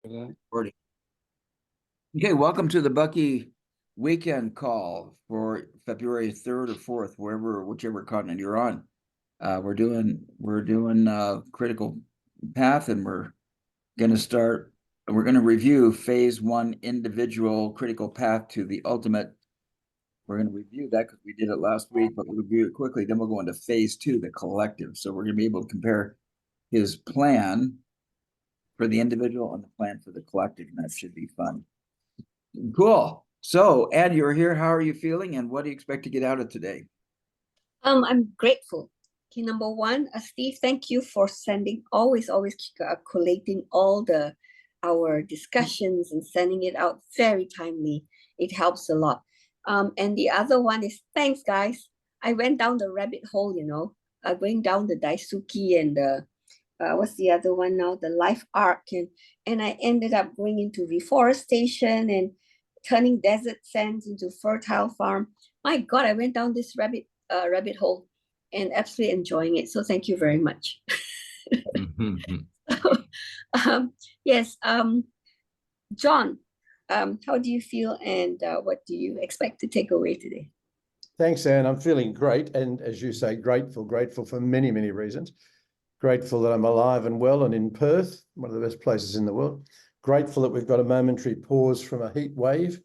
Recording. Okay, welcome to the Bucky weekend call for February 3rd or 4th, whichever continent you're on. We're doing critical path, and we're going to review phase 1 individual critical path to the ultimate. We're going to review that because we did it last week, but we'll review it quickly. Then we'll go into phase 2, the collective. So we're going to be able to compare his plan for the individual and the plan for the collective, and that should be fun. Cool. So, Ed, you're here. How are you feeling, and what do you expect to get out of today? I'm grateful. Okay, number one, Steve, thank you for always collating all our discussions and sending it out very timely. It helps a lot. And the other one is thanks, guys. I went down the rabbit hole, going down the Daisuki and the what's the other one now? The life arc, and I ended up going into reforestation and turning desert sands into fertile farm. My God, I went down this rabbit hole and absolutely enjoying it. So thank you very much. Yes, John, how do you feel, and what do you expect to take away today? Thanks, Anne. I'm feeling great, and as you say, grateful for many, many reasons. Grateful that I'm alive and well and in Perth, one of the best places in the world. Grateful that we've got a momentary pause from a heat wave.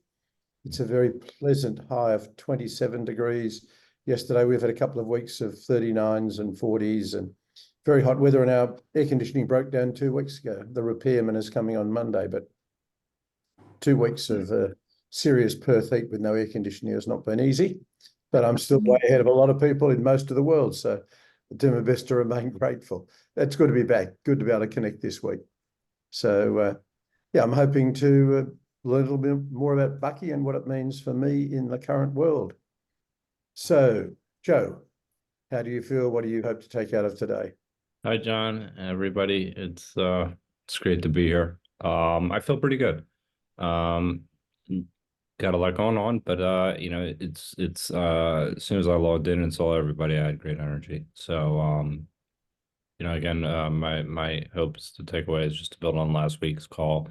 It's a very pleasant high of 27 degrees. Yesterday, we've had a couple of weeks of 39s and 40s and very hot weather, and our air conditioning broke down 2 weeks ago. The repairman is coming on Monday, but 2 weeks of serious Perth heat with no air conditioning has not been easy, but I'm still way ahead of a lot of people in most of the world. So I do my best to remain grateful. It's good to be back. Good to be able to connect this week. So, yeah, I'm hoping to learn a little bit more about Bucky and what it means for me in the current world. So, Joe, how do you feel? What do you hope to take out of today? Hi, John, everybody. It's great to be here. I feel pretty good. Got a lot going on, but it's as soon as I logged in and saw everybody, I had great energy. So again, my hopes to take away is just to build on last week's call,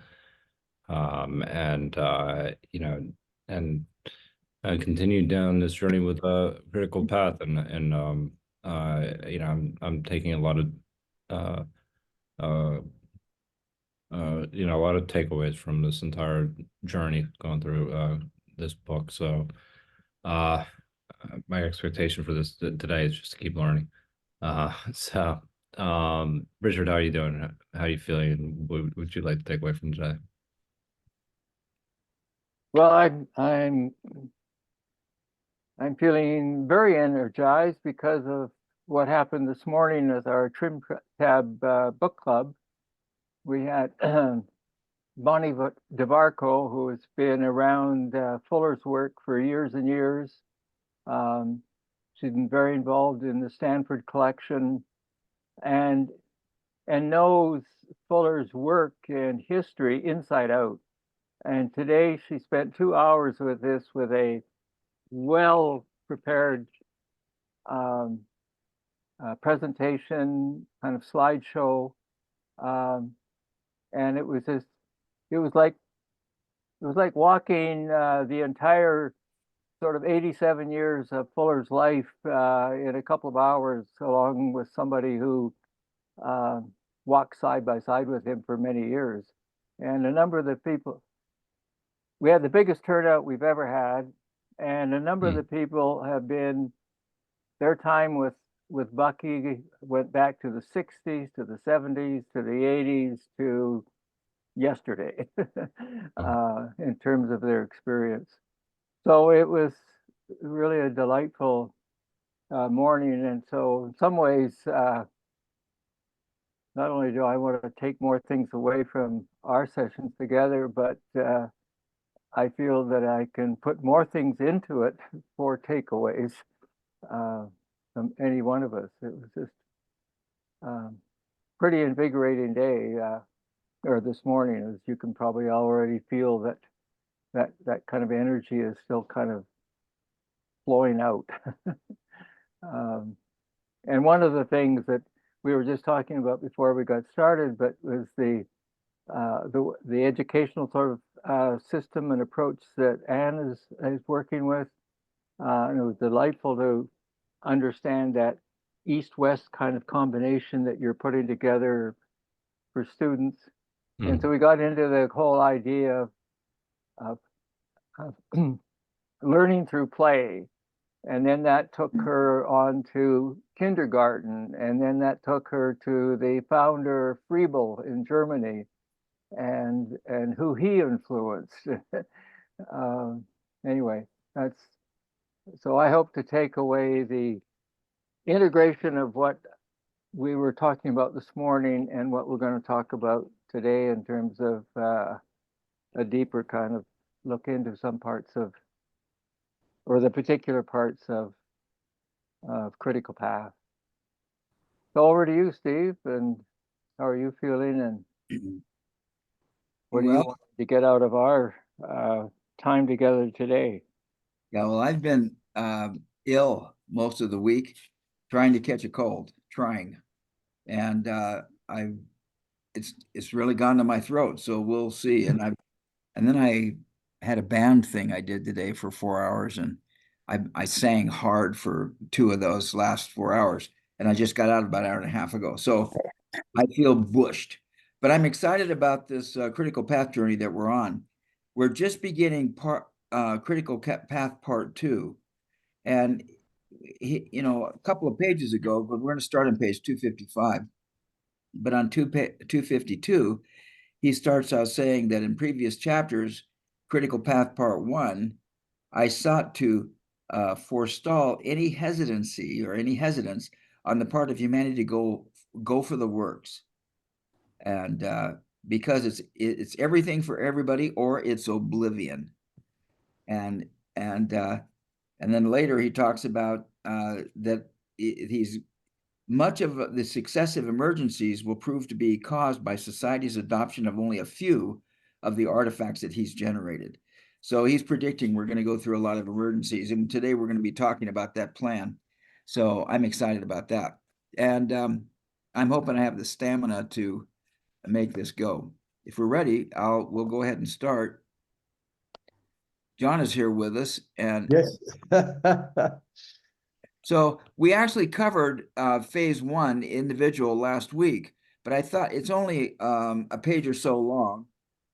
and continue down this journey with a critical path, and I'm taking a lot of a lot of takeaways from this entire journey going through this book. So my expectation for this today is just to keep learning. So Richard, how are you doing? How are you feeling? What would you like to take away from today? Well, I'm feeling very energized because of what happened this morning with our Trim Tab book club. We had Bonnie DeVarco, who has been around Fuller's work for years and years. She's been very involved in the Stanford collection and knows Fuller's work and history inside out. And today she spent 2 hours with a well-prepared presentation, kind of slideshow. And it was like walking the entire sort of 87 years of Fuller's life in a couple of hours, along with somebody who walked side by side with him for many years. And a number of the people, we had the biggest turnout we've ever had, and a number of the people have been, their time with Bucky went back to the 60s, to the 70s, to the 80s, to yesterday, in terms of their experience. So it was really a delightful morning. And so in some ways, not only do I want to take more things away from our sessions together, but I feel that I can put more things into it for takeaways from any one of us. It was just pretty invigorating day, or this morning, as you can probably already feel that kind of energy is still kind of flowing out. And one of the things that we were just talking about before we got started, but was the the educational sort of system and approach that Anne is working with. And it was delightful to understand that East-West kind of combination that you're putting together for students. And so we got into the whole idea of learning through play. And then that took her on to kindergarten. And then that took her to the founder Friebel in Germany and who he influenced. Anyway, so I hope to take away the integration of what we were talking about this morning and what we're going to talk about today in terms of a deeper kind of look into some parts of, or the particular parts of critical path. So over to you, Steve, and how are you feeling, and what do you Well, want to get out of our time together today? yeah, well, I've been ill most of the week, trying to catch a cold, and it's really gone to my throat. So we'll see. And then I had a band thing I did today for 4 hours, and I sang hard for 2 of those last 4 hours, and I just got out about an hour and a half ago. So I feel bushed, but I'm excited about this critical path journey that we're on. We're just beginning critical path part 2, and a couple of pages ago, but we're going to start on page 255. But on 252, he starts out saying that in previous chapters, critical path part 1, I sought to forestall any hesitancy or any hesitance on the part of humanity to go for the works, and because it's everything for everybody or it's oblivion, and then later he talks about that he's much of the successive emergencies will prove to be caused by society's adoption of only a few of the artifacts that he's generated. So he's predicting we're going to go through a lot of emergencies, and today we're going to be talking about that plan. So I'm excited about that, and I'm hoping I have the stamina to make this go. If we're ready, we'll go ahead and start. John is here with us, and Yes. so we actually covered phase 1 individual last week, but I thought it's only a page or so long,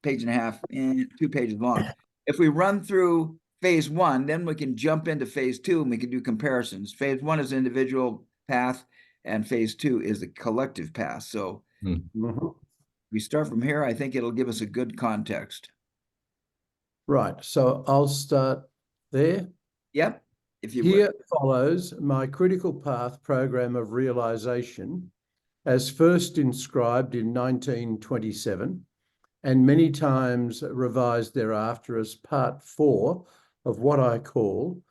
page and a half, 2 pages long. If we run through phase 1, then we can jump into phase 2 and we can do comparisons. Phase 1 is individual path, and phase 2 is the collective path. So we start from here. I think it'll give us a good context. Right. So I'll start there. Yep. If you Here would. follows my critical path program of realization, as first inscribed in 1927 and many times revised thereafter as part 4 of what I call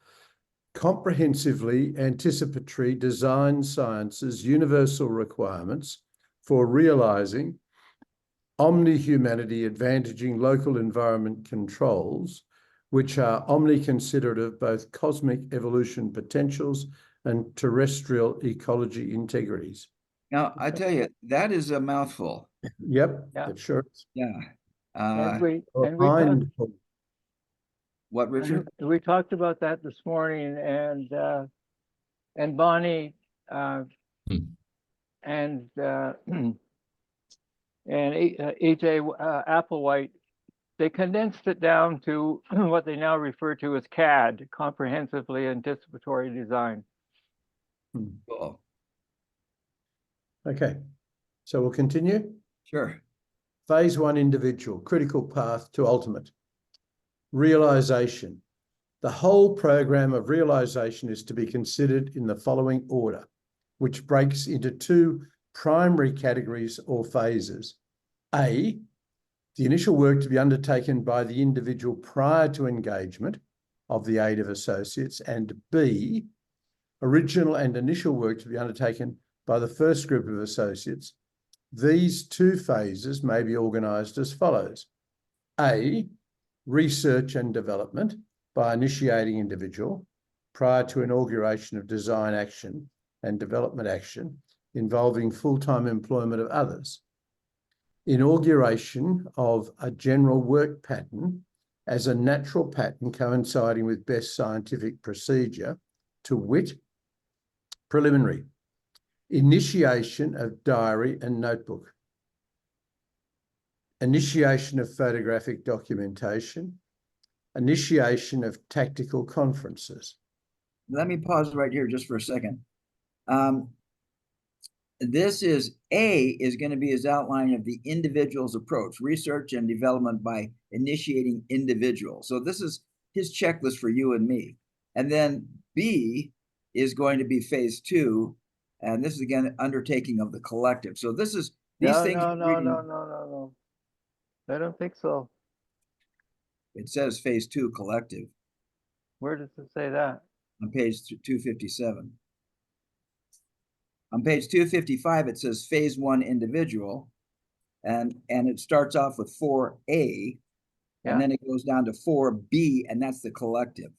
comprehensively anticipatory design sciences universal requirements for realizing omnihumanity advantaging local environment controls, which are omni-considerate both cosmic evolution potentials and terrestrial ecology integrities. Now, I tell you, that is a mouthful. Yep, Yeah. it sure is. Yeah. And we Mindful. What, Richard? we talked about that this morning, and Bonnie and E.J. Applewhite, they condensed it down to what they now refer to as CAD, comprehensively anticipatory design. Cool. Okay, so we'll continue. Sure. Phase 1 individual, critical path to ultimate. Realization. The whole program of realization is to be considered in the following order, which breaks into 2 primary categories or phases. A, the initial work to be undertaken by the individual prior to engagement of the aid of associates, and B, original and initial work to be undertaken by the first group of associates. These 2 phases may be organised as follows. A, research and development by initiating individual prior to inauguration of design action and development action involving full-time employment of others. inauguration of a general work pattern as a natural pattern coinciding with best scientific procedure, to wit, preliminary, initiation of diary and notebook, initiation of photographic documentation, initiation of tactical conferences. Let me pause right here just for a second. This is going to be his outline of the individual's approach, research and development by initiating individual. So this is his checklist for you and me. And then B is going to be phase 2. And this is again, undertaking of the collective. So this is these No, things. no. I don't think so. It says phase 2 collective Where does it say that? on page 257. On page 255, it says phase 1 individual, and it starts off with 4A, Yeah. and then it goes down to 4B, and that's the collective.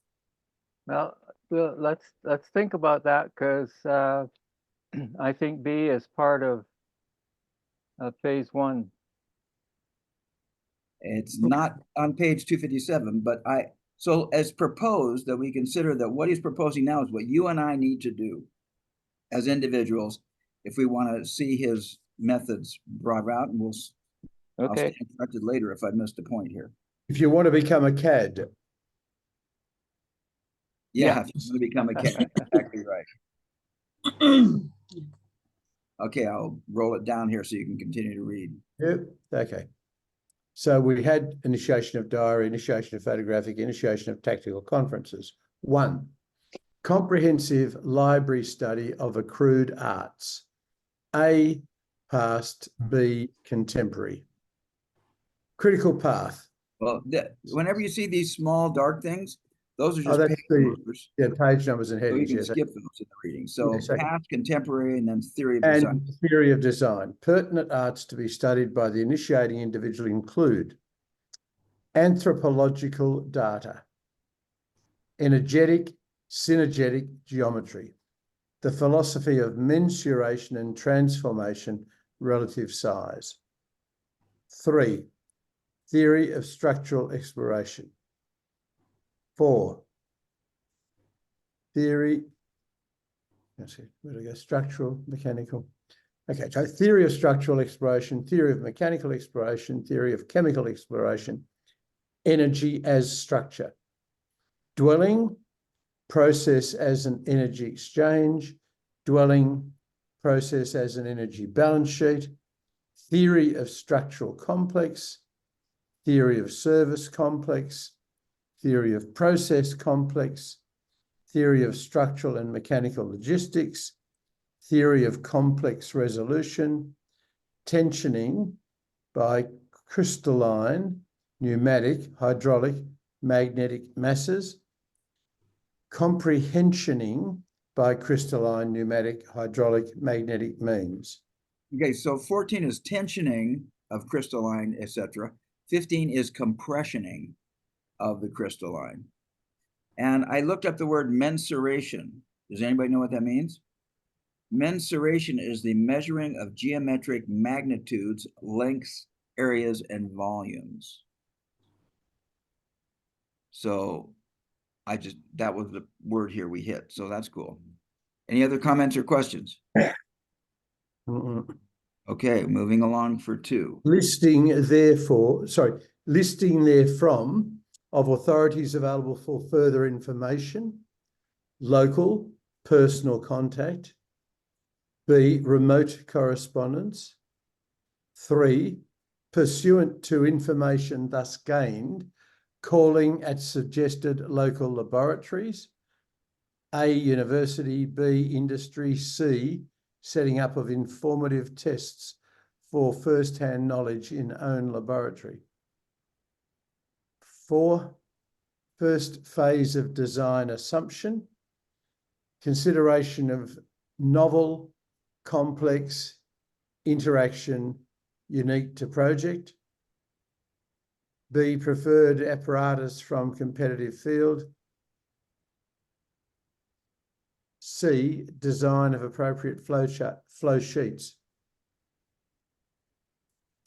Well, let's think about that, because I think B is part of phase 1. It's not on page 257, but so as proposed, that we consider that what he's proposing now is what you and I need to do as individuals if we want to see his methods brought out, and I'll Okay. stand corrected later if I missed a point here. If you want to become a CAD, Yeah, if you want to become a cat, exactly right. Okay, I'll roll it down here so you can continue to read. yep, okay. So we had initiation of diary, initiation of photographic, initiation of tactical conferences. 1, comprehensive library study of accrued arts. A, past, B, contemporary. Critical path. Well, whenever you see these small dark things, those are Oh, just that's page the numbers. page numbers and So you headings. can Yes. skip those in the reading. So Yes, okay. past, contemporary, and then theory of design. And theory of design. Pertinent arts to be studied by the initiating individual include anthropological data, energetic, synergetic geometry, the philosophy of mensuration and transformation, relative size. 3, theory of structural exploration. 4, theory, let's see, where do I go? Structural, mechanical. Okay, so theory of structural exploration, theory of mechanical exploration, theory of chemical exploration, energy as structure, dwelling, process as an energy exchange, dwelling, process as an energy balance sheet, theory of structural complex, theory of service complex, theory of process complex, theory of structural and mechanical logistics, theory of complex resolution, tensioning by crystalline, pneumatic, hydraulic, magnetic masses, comprehensioning by crystalline, pneumatic, hydraulic, magnetic means. Okay, so 14 is tensioning of crystalline, etc. 15 is compressioning of the crystalline. And I looked up the word mensuration. Does anybody know what that means? Mensuration is the measuring of geometric magnitudes, lengths, areas, and volumes. So that was the word here we hit. So that's cool. Any other comments or questions? Okay, moving along for 2. Listing therefrom of authorities available for further information, local, personal contact. B, remote correspondence. 3, pursuant to information thus gained, calling at suggested local laboratories. A, university. B, industry. C, setting up of informative tests for first-hand knowledge in own laboratory. 4, first phase of design assumption, consideration of novel, complex, interaction unique to project. B, preferred apparatus from competitive field. C, design of appropriate flow sheets.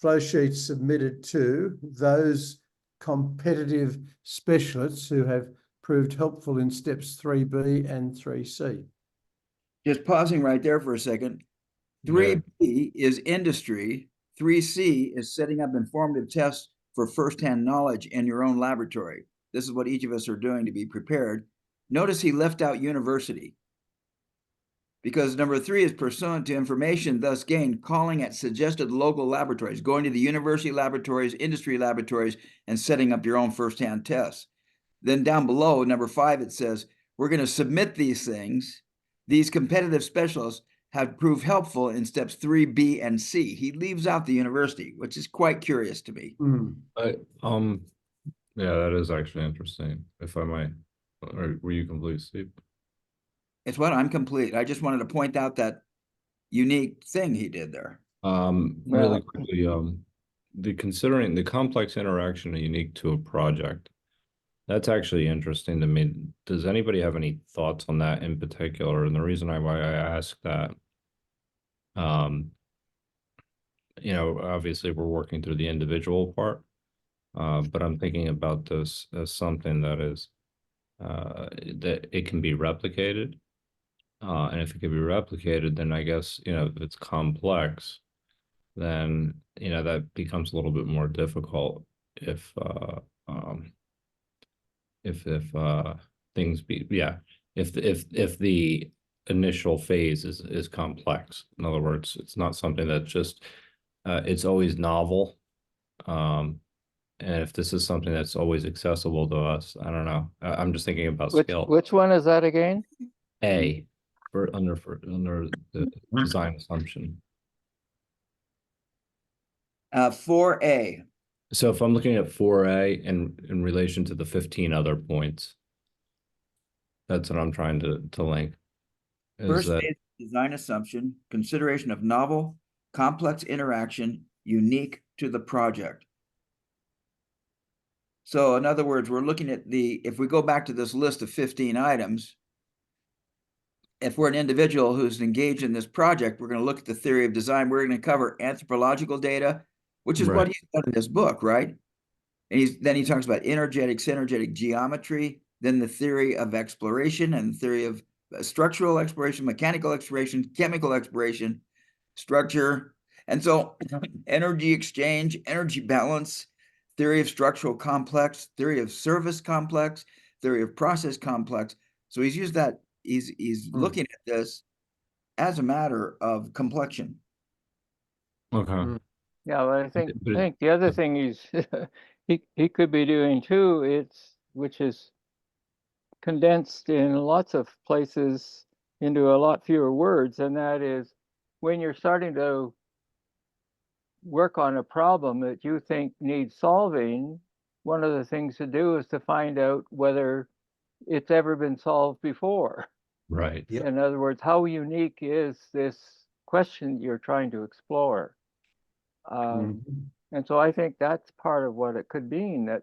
flow sheets submitted to those competitive specialists who have proved helpful in steps 3B and 3C. Just pausing right there for a second. 3B is industry. 3C is setting up informative tests for firsthand knowledge in your own laboratory. This is what each of us are doing to be prepared. Notice he left out university, because number 3 is pursuant to information thus gained, calling at suggested local laboratories, going to the university laboratories, industry laboratories, and setting up your own firsthand tests. Then down below, number 5, it says, we're going to submit these things. These competitive specialists have proved helpful in steps 3, B, and C. He leaves out the university, which is quite curious to me. Yeah, that is actually interesting. If I might, or were you complete, Steve? It's what I'm complete. I just wanted to point out that unique thing he did there. Really quickly, considering the complex interaction unique to a project, that's actually interesting to me. Does anybody have any thoughts on that in particular? And the reason why I ask that, obviously we're working through the individual part, but I'm thinking about this as something that is, that it can be replicated. And if it can be replicated, then I guess, if it's complex, then, that becomes a little bit more difficult if things be, if the initial phase is complex. In other words, it's not something that just, it's always novel. And if this is something that's always accessible to us, I don't know. I'm just thinking about scale. Which one is that again? A. Under the design assumption. 4A. So if I'm looking at 4A in relation to the 15 other points, that's what I'm trying to link. First phase, design assumption, consideration of novel, complex interaction, unique to the project. So in other words, we're looking at if we go back to this list of 15 items, if we're an individual who's engaged in this project, we're going to look at the theory of design. We're going to cover anthropological data, which is what he's done in this book, right? And then he talks about energetic, synergetic geometry, then the theory of exploration and the theory of structural exploration, mechanical exploration, chemical exploration, structure. And so energy exchange, energy balance, theory of structural complex, theory of service complex, theory of process complex. So he's used that. He's looking at this as a matter of complexion. Okay. Yeah, well, I think the other thing he could be doing too, which is condensed in lots of places into a lot fewer words, and that is when you're starting to work on a problem that you think needs solving, one of the things to do is to find out whether it's ever been solved before. Right. Yep. In other words, how unique is this question you're trying to explore? And so I think that's part of what it could mean, that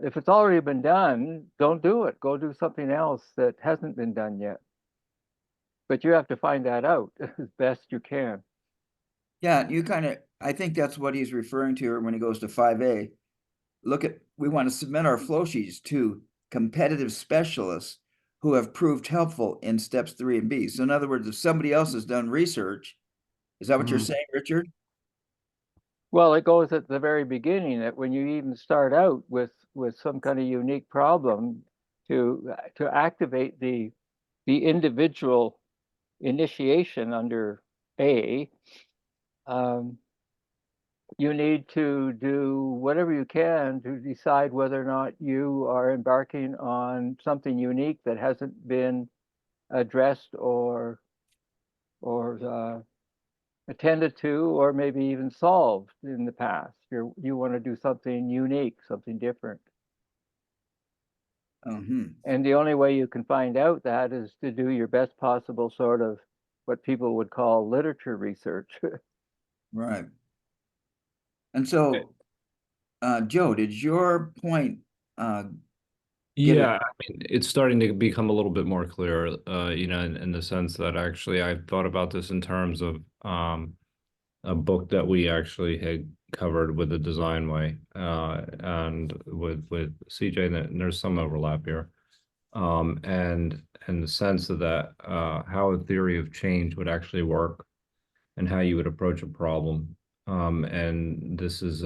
if it's already been done, don't do it. Go do something else that hasn't been done yet. But you have to find that out as best you can. Yeah, I think that's what he's referring to when he goes to 5A. We want to submit our flow sheets to competitive specialists who have proved helpful in steps 3 and B. So in other words, if somebody else has done research, is that what you're saying, Richard? Well, it goes at the very beginning, that when you even start out with some kind of unique problem, to activate the individual initiation under A, you need to do whatever you can to decide whether or not you are embarking on something unique that hasn't been addressed or attended to, or maybe even solved in the past. You want to do something unique, something different. And the only way you can find out that is to do your best possible sort of what people would call literature research. Right. And so, Joe, did your point Yeah, I mean, it's starting to become a little bit more clear, in the sense that actually I've thought about this in terms of, a book that we actually had covered with the design way, and with CJ, and there's some overlap here. And the sense of that, how a theory of change would actually work and how you would approach a problem. And this is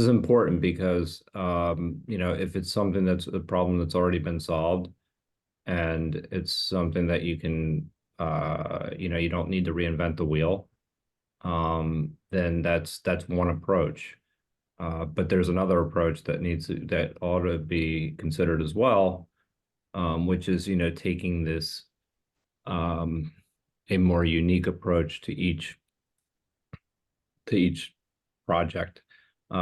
important because, if it's something that's a problem that's already been solved and it's something that you can, you don't need to reinvent the wheel, then that's one approach. But there's another approach that ought to be considered as well, which is, taking this, a more unique approach to each project,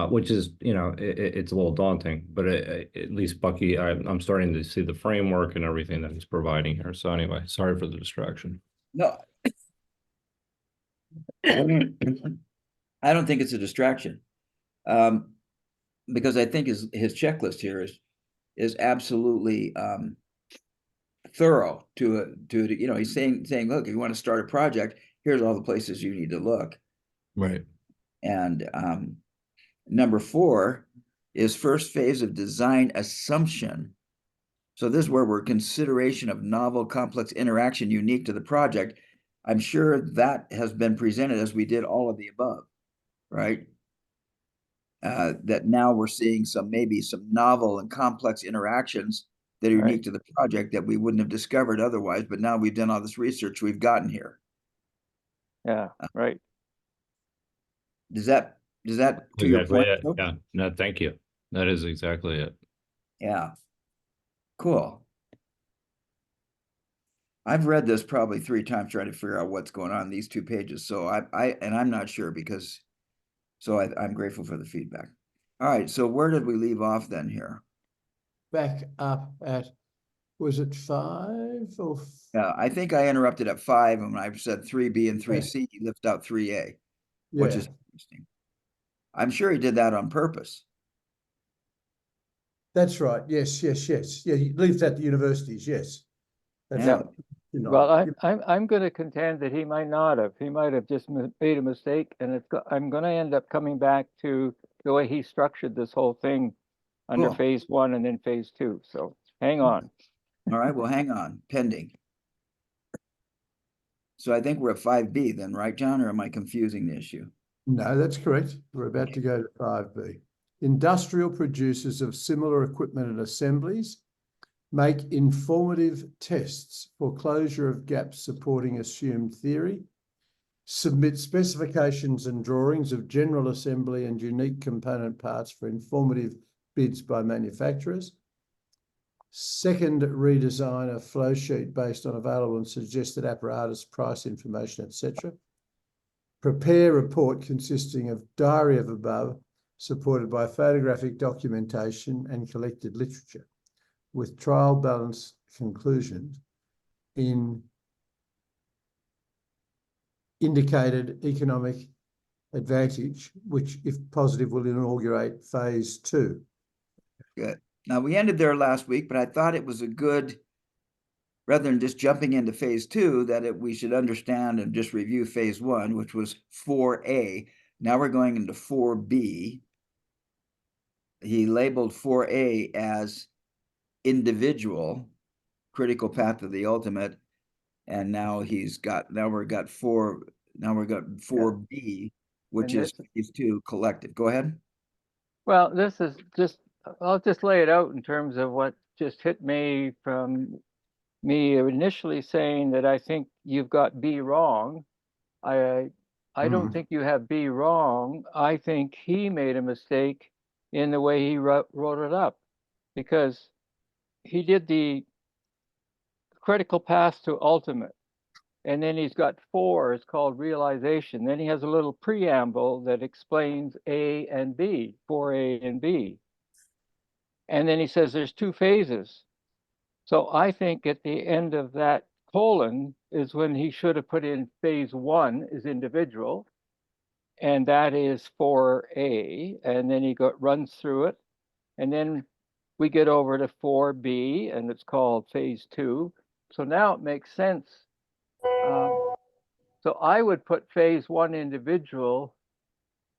which is, it's a little daunting, but at least Bucky, I'm starting to see the framework and everything that he's providing here. So anyway, sorry for the distraction. No. I don't think it's a distraction. Because I think his checklist here is absolutely thorough he's saying, look, if you want to start a project, here's all the places you need to look. Right. And number 4 is first phase of design assumption. So this is where we're consideration of novel, complex interaction unique to the project. I'm sure that has been presented as we did all of the above, right? That now we're seeing maybe some novel and complex interactions that are unique to the project that we wouldn't have discovered otherwise. But now we've done all this research, we've gotten here. Yeah, right. Does that to Exactly your point? it. Yeah. No, thank you. That is exactly it. Yeah. Cool. I've read this probably 3 times trying to figure out what's going on in these 2 pages. So I'm not sure because, so I'm grateful for the feedback. All right. So where did we leave off then here? Back up at, was it 5 or? Yeah, I think I interrupted at 5 and I said 3B and 3C, you lift out 3A, which is interesting. I'm sure he did that on purpose. That's right. Yes. Yeah, he leaves at the universities. Yes. That's Yeah. right. Well, I'm going to contend that he might not have. He might have just made a mistake, and I'm going to end up coming back to the way he structured this whole thing under Cool. phase 1 and then phase 2. So hang on. All right, well, hang on, pending. So I think we're at 5B then, right, John, or am I confusing the issue? No, that's correct. We're about to go to 5B. Industrial producers of similar equipment and assemblies make informative tests for closure of gaps supporting assumed theory, submit specifications and drawings of general assembly and unique component parts for informative bids by manufacturers. Second, redesign a flow sheet based on available and suggested apparatus, price information, etc. Prepare report consisting of diary of above, supported by photographic documentation and collected literature, with trial balance conclusions in indicated economic advantage, which, if positive, will inaugurate phase 2. Good. Now, we ended there last week, but I thought it was a good, rather than just jumping into phase 2, that we should understand and just review phase 1, which was 4A. Now we're going into 4B. He labeled 4A as individual, critical path to the ultimate. And now we've got 4B, which is phase 2 collective. Go ahead. Well, this is just, I'll just lay it out in terms of what just hit me from me initially saying that I think you've got B wrong. I don't think you have B wrong. I think he made a mistake in the way he wrote it up, because he did the critical path to ultimate. And then he's got 4, it's called realization. Then he has a little preamble that explains A and B, 4A and B. And then he says there's 2 phases. So I think at the end of that colon is when he should have put in phase 1 is individual, and that is 4A. And then he runs through it. And then we get over to 4B, and it's called phase 2. So now it makes sense. So I would put phase one individual.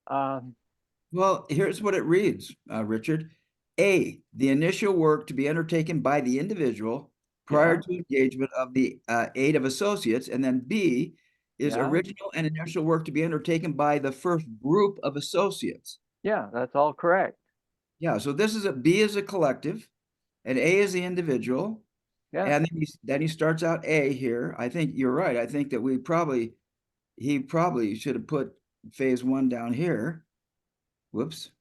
Well, here's what it reads, Richard. A, the initial work to be undertaken by the individual prior Yeah. to engagement of the aid of associates. And then B is Yeah. original and initial work to be undertaken by the first group of associates. Yeah, that's all correct. Yeah, so this is B is a collective and A is the individual. Yeah. And then he starts out A here. I think you're right. I think that he probably should have put phase one down here. Whoops.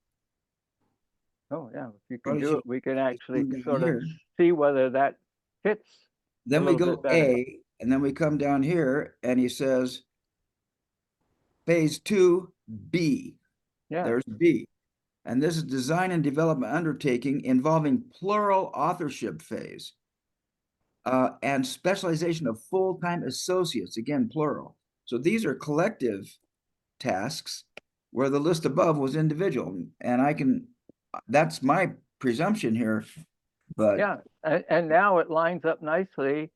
Oh, yeah. If you can Probably do should it, we can have actually one down sort of here. see whether that fits a Then we little go bit better. A, and then we come down here and he says phase 2B. Yeah. There's B. And this is design and development undertaking involving plural authorship phase and specialization of full-time associates, again, plural. So these are collective tasks where the list above was individual. And that's my presumption here, but Yeah. And now it lines up nicely.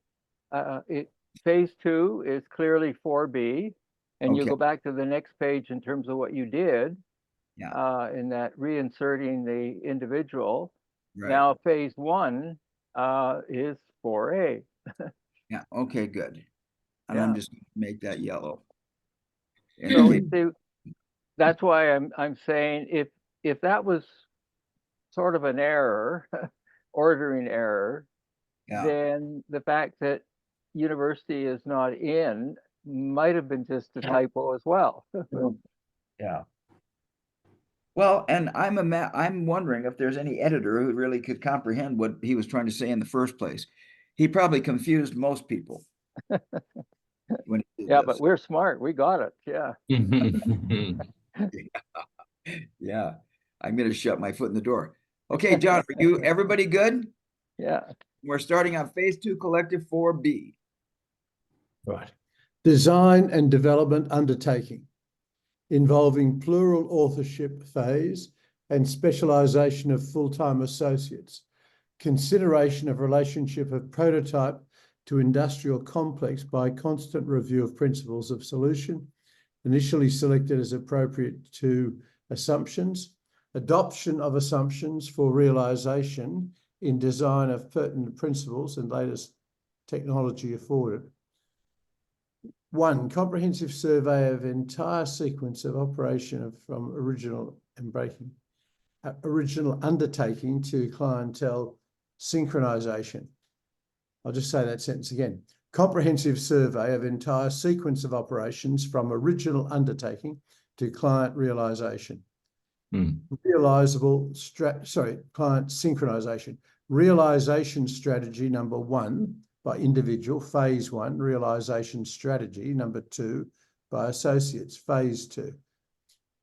Phase two is clearly 4B. And you okay. go back to the next page in terms of what you did. Yeah. In that reinserting the individual. Right. Now phase one is 4A. Yeah, okay, good. And Yeah. I'm just gonna make that yellow. So Indicate- see, that's why I'm saying if that was sort of an error, ordering error, Yeah, then the fact that university is not in might have been just a typo as well. yeah. Well, and I'm wondering if there's any editor who really could comprehend what he was trying to say in the first place. He probably confused most people when he did Yeah, this. but we're smart. We got it. Yeah. Yeah, I'm gonna shut my foot in the door. Okay, John, are everybody good? Yeah. We're starting on phase 2, collective 4B. Right. Design and development undertaking involving plural authorship phase and specialization of full-time associates. Consideration of relationship of prototype to industrial complex by constant review of principles of solution, initially selected as appropriate to assumptions, adoption of assumptions for realization in design of pertinent principles and latest technology afforded. 1, comprehensive survey of entire sequence of operation from original undertaking to clientele synchronization. I'll just say that sentence again. Comprehensive survey of entire sequence of operations from original undertaking to client realization. Client synchronization. Realization strategy number 1 by individual, phase 1. Realization strategy number 2 by associates, phase 2.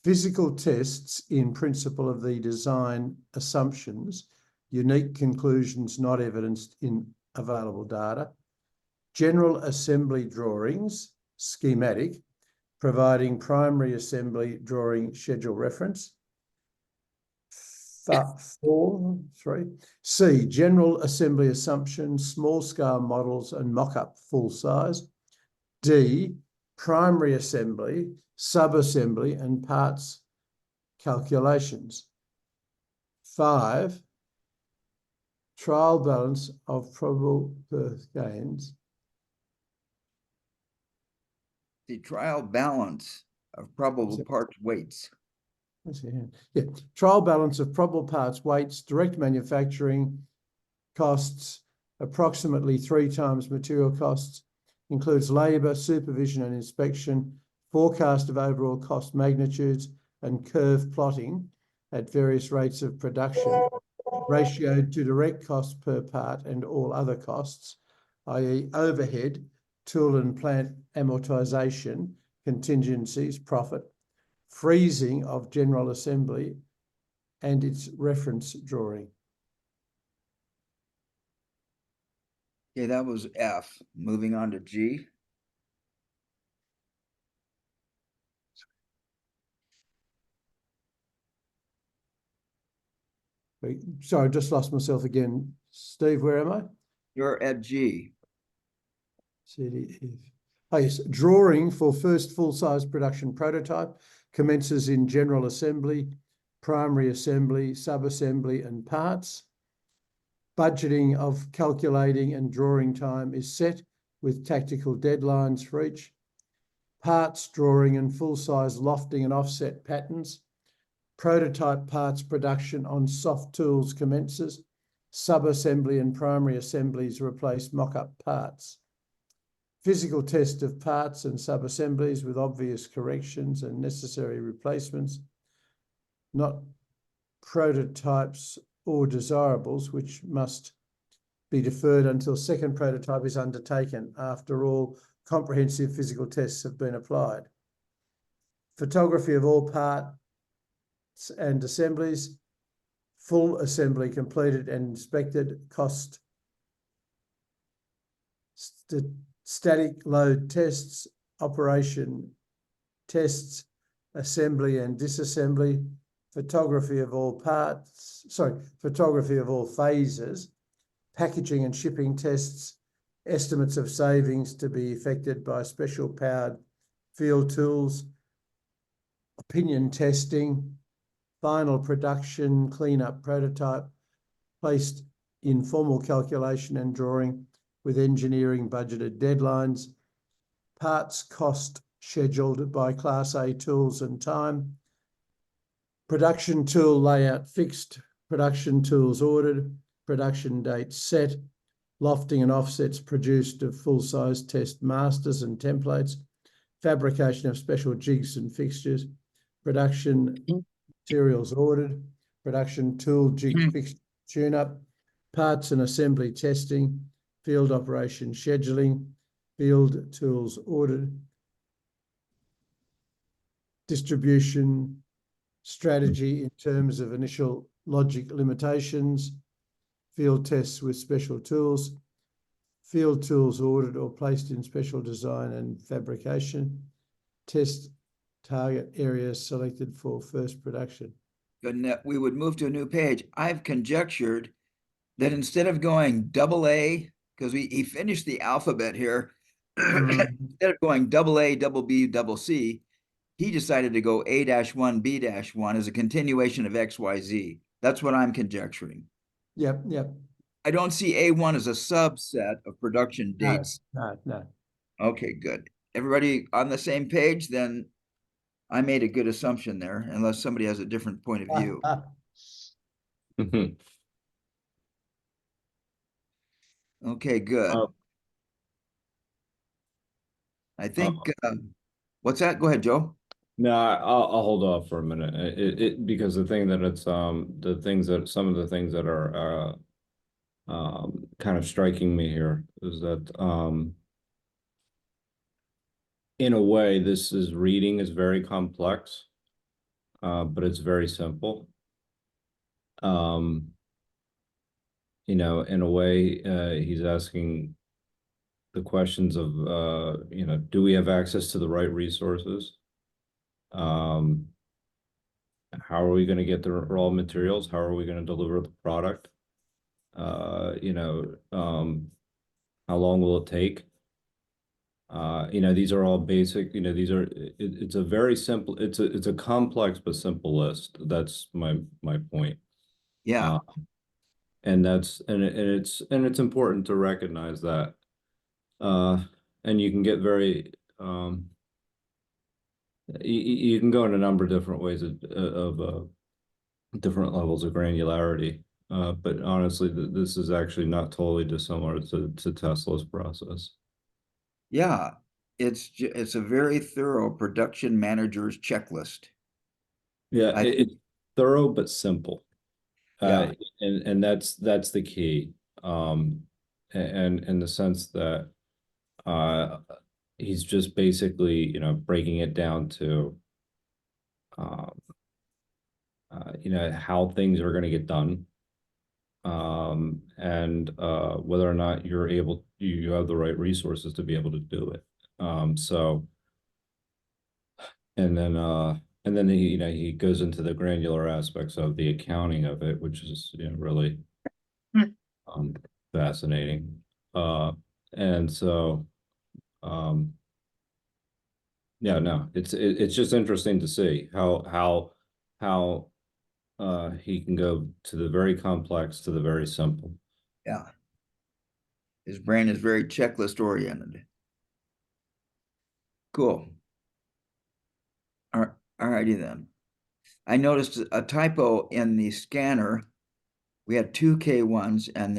Physical tests in principle of the design assumptions, unique conclusions not evidenced in available data. General assembly drawings, schematic, providing primary assembly drawing schedule reference. 3. C, general assembly assumptions, small scale models and mock-up full size. D, primary assembly, sub-assembly and parts calculations. 5, trial balance of probable birth gains. The trial balance of probable parts weights. Yeah, trial balance of probable parts weights, direct manufacturing costs, approximately 3 times material costs, includes labour, supervision and inspection, forecast of overall cost magnitudes and curve plotting at various rates of production, ratioed to direct cost per part and all other costs, i.e. overhead, tool and plant amortization, contingencies, profit, freezing of general assembly and its reference drawing. Okay, that was F. Moving on to G. Sorry, I just lost myself again. Steve, where am I? You're at G. C, D, F. Oh yes, drawing for first full-size production prototype commences in general assembly, primary assembly, sub-assembly and parts. Budgeting of calculating and drawing time is set with tactical deadlines for each. Parts drawing and full-size lofting and offset patterns. Prototype parts production on soft tools commences. Sub-assembly and primary assemblies replace mock-up parts. Physical test of parts and sub-assemblies with obvious corrections and necessary replacements, not prototypes or desirables, which must be deferred until second prototype is undertaken after all comprehensive physical tests have been applied. Photography of all parts and assemblies, full assembly completed and inspected, cost static load tests, operation tests, assembly and disassembly, photography of all phases, packaging and shipping tests, estimates of savings to be effected by special powered field tools, opinion testing, final production, cleanup prototype, placed in formal calculation and drawing with engineering budgeted deadlines, parts cost scheduled by Class A tools and time, production tool layout fixed, production tools ordered, production dates set, lofting and offsets produced of full-size test masters and templates, fabrication of special jigs and fixtures, production materials ordered, production tool jig fixed tune-up, parts and assembly testing, field operation scheduling, field tools ordered, distribution strategy in terms of initial logic limitations, field tests with special tools, field tools ordered or placed in special design and fabrication, test target areas selected for first production. And we would move to a new page. I've conjectured that instead of going AA, because he finished the alphabet here, instead of going AA, double B, double C, he decided to go A-1, B-1 as a continuation of XYZ. That's what I'm conjecturing. Yep. I don't see A1 as a subset of production dates. No. Okay, good. Everybody on the same page? Then I made a good assumption there, unless somebody has a different point of view. Okay, good. I think, what's that? Go ahead, Joe. No, I'll hold off for a minute. Because the thing that it's some of the things that are kind of striking me here is that in a way reading is very complex, but it's very simple. In a way, he's asking the questions of do we have access to the right resources? How are we going to get the raw materials? How are we going to deliver the product? How long will it take? These are all basic, it's a very simple, it's a complex but simple list. That's my point. Yeah. And it's important to recognize that. And you can get very you can go in a number of different ways of different levels of granularity. But honestly, this is actually not totally dissimilar to Tesla's process. Yeah, it's a very thorough production manager's checklist. Yeah, it's thorough but simple. Yeah. And that's the key. And in the sense that he's just basically, breaking it down to how things are going to get done. And whether or not you have the right resources to be able to do it. And then he goes into the granular aspects of the accounting of it, which is really fascinating. And so Yeah, no, it's just interesting to see how he can go to the very complex to the very simple. Yeah. His brain is very checklist oriented. Cool. All righty then. I noticed a typo in the scanner. We had two K1s and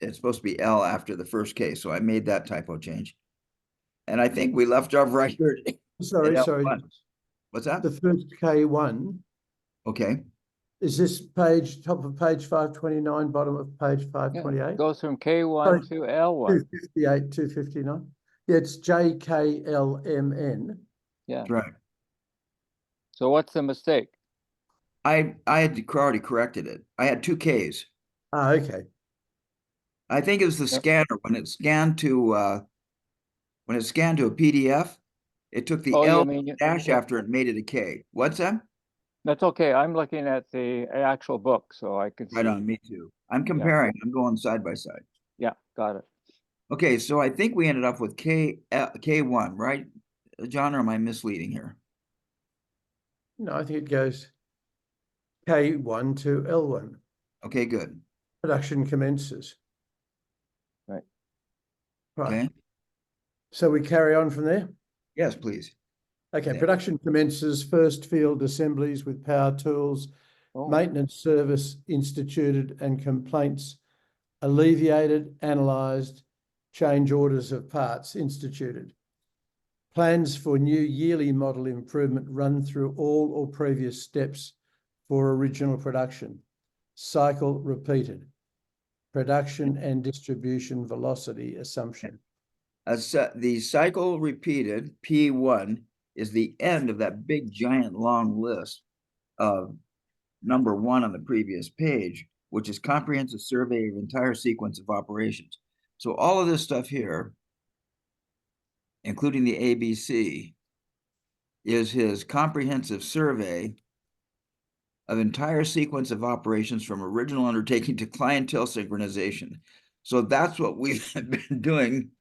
it's supposed to be L after the first K. So I made that typo change. And I think we left off right here. Sorry, at sorry. L1. What's that? The first K1, Okay. is this page, top of page 529, bottom of page Yeah, 528? goes from K1 to L1. 258, 259. Yeah, it's JKLMN. Yeah. That's right. So what's the mistake? I had already corrected it. I had two Ks. Ah, okay. I think it was the Yep. scanner when it scanned to a PDF, it took the Oh, you L mean dash yeah, after it made it a K. What's that? that's okay. I'm looking at the actual book, so I can Right see. on, me too. I'm comparing, I'm going side by side. Yeah, got it. Okay, so I think we ended up with K1, right? John, or am I misleading here? No, I think it goes K1 to L1. Okay, good. Production commences. Right. Right. Okay, So we carry on from there. yes, please. Okay, Yeah. production commences, first field assemblies with power tools, Oh, maintenance service instituted and complaints alleviated, analysed, change orders of parts instituted. Plans for new yearly model improvement run through all or previous steps for original production. Cycle repeated. Production and distribution velocity assumption. The cycle repeated, P1, is the end of that big, giant, long list of number 1 on the previous page, which is comprehensive survey of entire sequence of operations. So all of this stuff here, including the ABC, is his comprehensive survey of entire sequence of operations from original undertaking to clientele synchronization. So that's what we've been doing.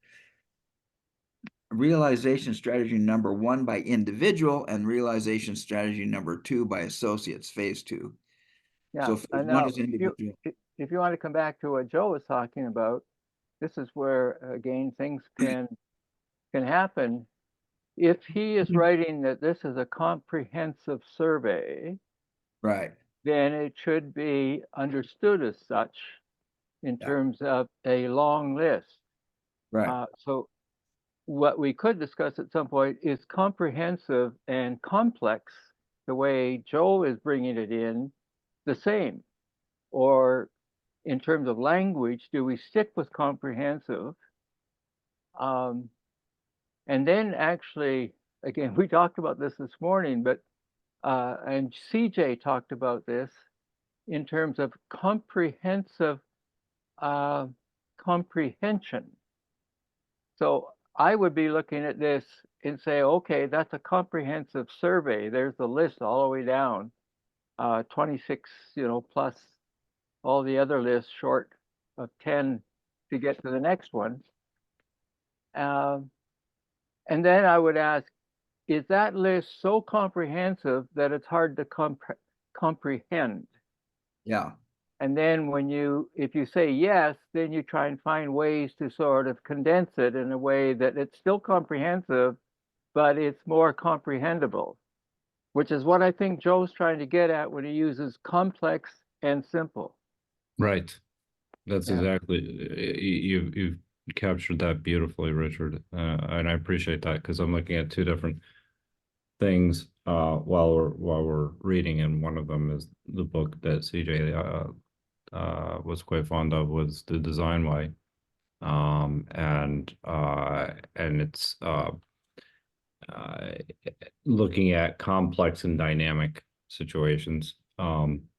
Realization strategy number 1 by individual and realization strategy number 2 by associates, phase 2. yeah. So phase And 1 now, is individual. if you want to come back to what Joe was talking about, this is where again things can happen. If he is writing that this is a comprehensive survey, Right. then it should be understood as such in Yeah. terms of a long list. Right. So what we could discuss at some point is comprehensive and complex, the way Joe is bringing it in, the same? Or in terms of language, do we stick with comprehensive? And then actually, again, we talked about this morning, but and CJ talked about this in terms of comprehensive comprehension. So I would be looking at this and say, okay, that's a comprehensive survey. There's the list all the way down, 26, plus all the other lists short of 10 to get to the next one. And then I would ask, is that list so comprehensive that it's hard to comprehend? Yeah. And then if you say yes, then you try and find ways to sort of condense it in a way that it's still comprehensive, but it's more comprehensible, which is what I think Joe's trying to get at when he uses complex and simple. Right. That's Yeah. exactly you've captured that beautifully, Richard, and I appreciate that because I'm looking at two different things while we're reading, and one of them is the book that CJ was quite fond of, was The Design Way, and it's looking at complex and dynamic situations. I'm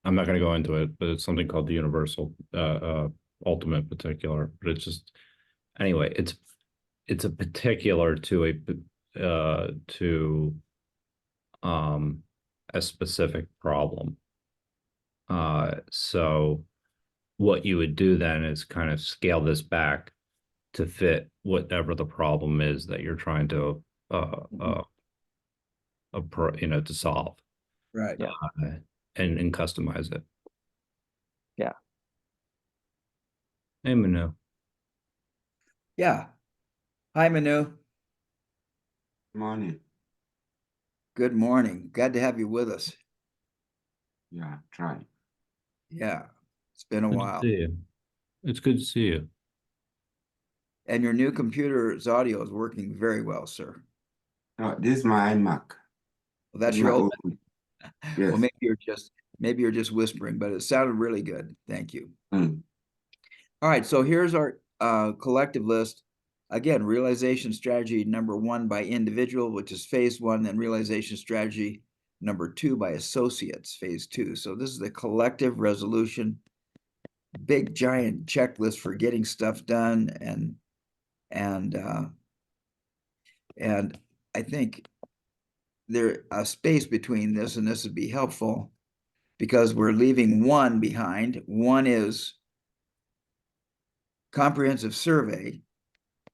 not going to go into it, but it's something called the universal ultimate particular. But it's just anyway, it's a particular to a specific problem. So what you would do then is kind of scale this back to fit whatever the problem is that you're trying to to solve Right. Yeah. and customize it. Yeah. Hey, Manu. Yeah. Hi, Manu. Morning. Good morning. Glad to have you with us. Yeah, try. Yeah. It's been a Good to while. see you. It's good to see you. And your new computer's audio is working very well, sir. No, this is my iMac. Well, that's This is your my old. own. Well, Yes. maybe you're just whispering, but it sounded really good. Thank you. Mm. All right, so here's our collective list. Again, realization strategy number 1 by individual, which is phase 1, then realization strategy number 2 by associates, phase 2. So this is the collective resolution, big giant checklist for getting stuff done, and I think there a space between this and this would be helpful because we're leaving one behind. One is comprehensive survey,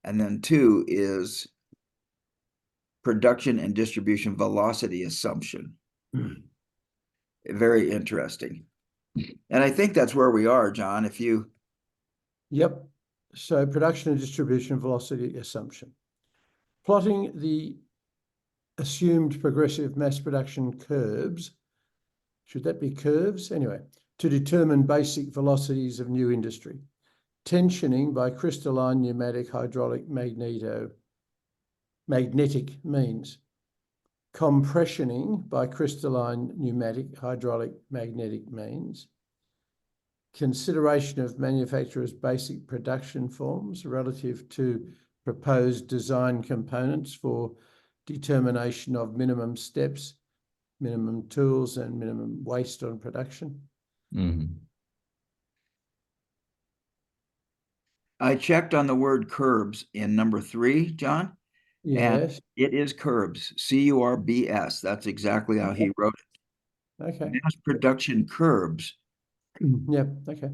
and then 2 is production and distribution velocity assumption. Very interesting. And I think that's where we are, John. If you, Yep. So production and distribution velocity assumption. Plotting the assumed progressive mass production curves, should that be curves? Anyway, to determine basic velocities of new industry. Tensioning by crystalline pneumatic hydraulic magnetic means. Compressioning by crystalline pneumatic hydraulic magnetic means. Consideration of manufacturers' basic production forms relative to proposed design components for determination of minimum steps, minimum tools, and minimum waste on production. Mm-hmm. I checked on the word curbs in number 3, John. Yes. And it is curbs, curbs. That's exactly how he wrote it. Okay. Mass production curbs. Yep. Okay.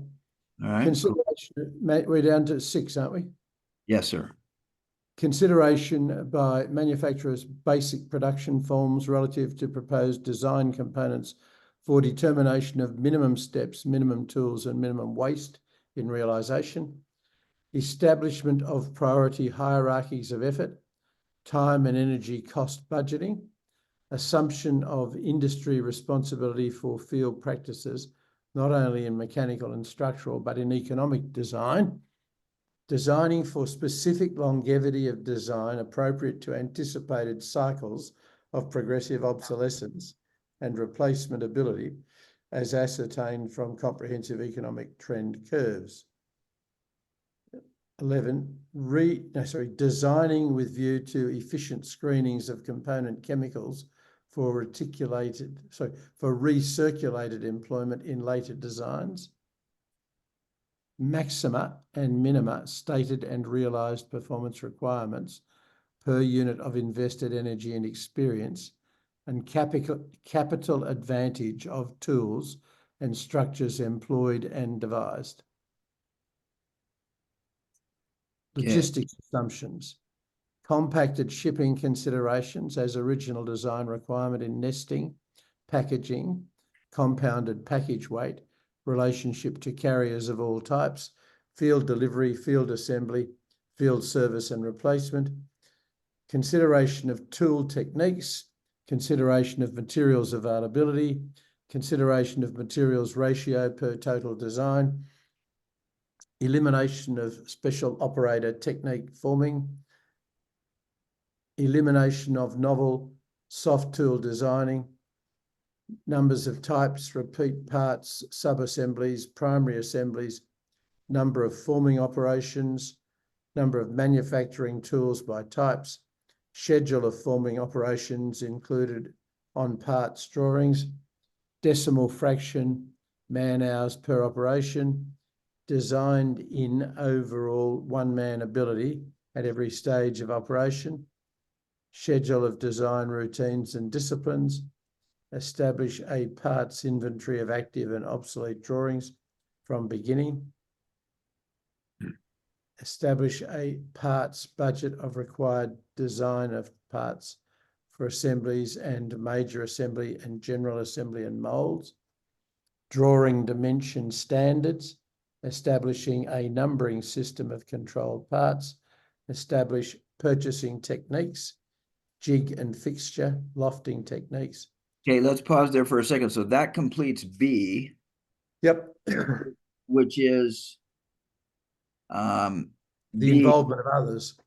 All right. Consideration, mate, we're down to 6, aren't we? Yes, sir. Consideration by manufacturers' basic production forms relative to proposed design components for determination of minimum steps, minimum tools, and minimum waste in realization. Establishment of priority hierarchies of effort, time and energy cost budgeting, assumption of industry responsibility for field practices, not only in mechanical and structural, but in economic design, designing for specific longevity of design appropriate to anticipated cycles of progressive obsolescence and replacement ability as ascertained from comprehensive economic trend curves. 11, designing with view to efficient screenings of component chemicals for recirculated employment in later designs. Maxima and minima stated and realized performance requirements per unit of invested energy and experience, and capital advantage of tools and structures employed and devised. Logistics assumptions. Compacted shipping considerations as original design requirement in nesting, packaging, compounded package weight, relationship to carriers of all types, field delivery, field assembly, field service and replacement, consideration of tool techniques, consideration of materials availability, consideration of materials ratio per total design, elimination of special operator technique forming, elimination of novel soft tool designing, numbers of types, repeat parts, sub-assemblies, primary assemblies, number of forming operations, number of manufacturing tools by types, schedule of forming operations included on parts drawings, decimal fraction, man hours per operation, designed in overall one-man ability at every stage of operation, schedule of design routines and disciplines, establish a parts inventory of active and obsolete drawings from beginning, establish a parts budget of required design of parts for assemblies and major assembly and general assembly and molds, drawing dimension standards, establishing a numbering system of controlled parts, establish purchasing techniques, jig and fixture, lofting techniques. Okay, let's pause there for a second. So that completes B, Yep. which is The B. involvement of others.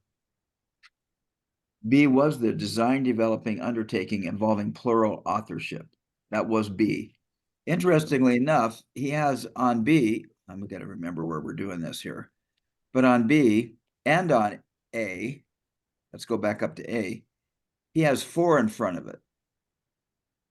B was the design developing undertaking involving plural authorship. That was B. Interestingly enough, he has on B, I'm going to remember where we're doing this here, but on B and on A, let's go back up to A, he has 4 in front of it.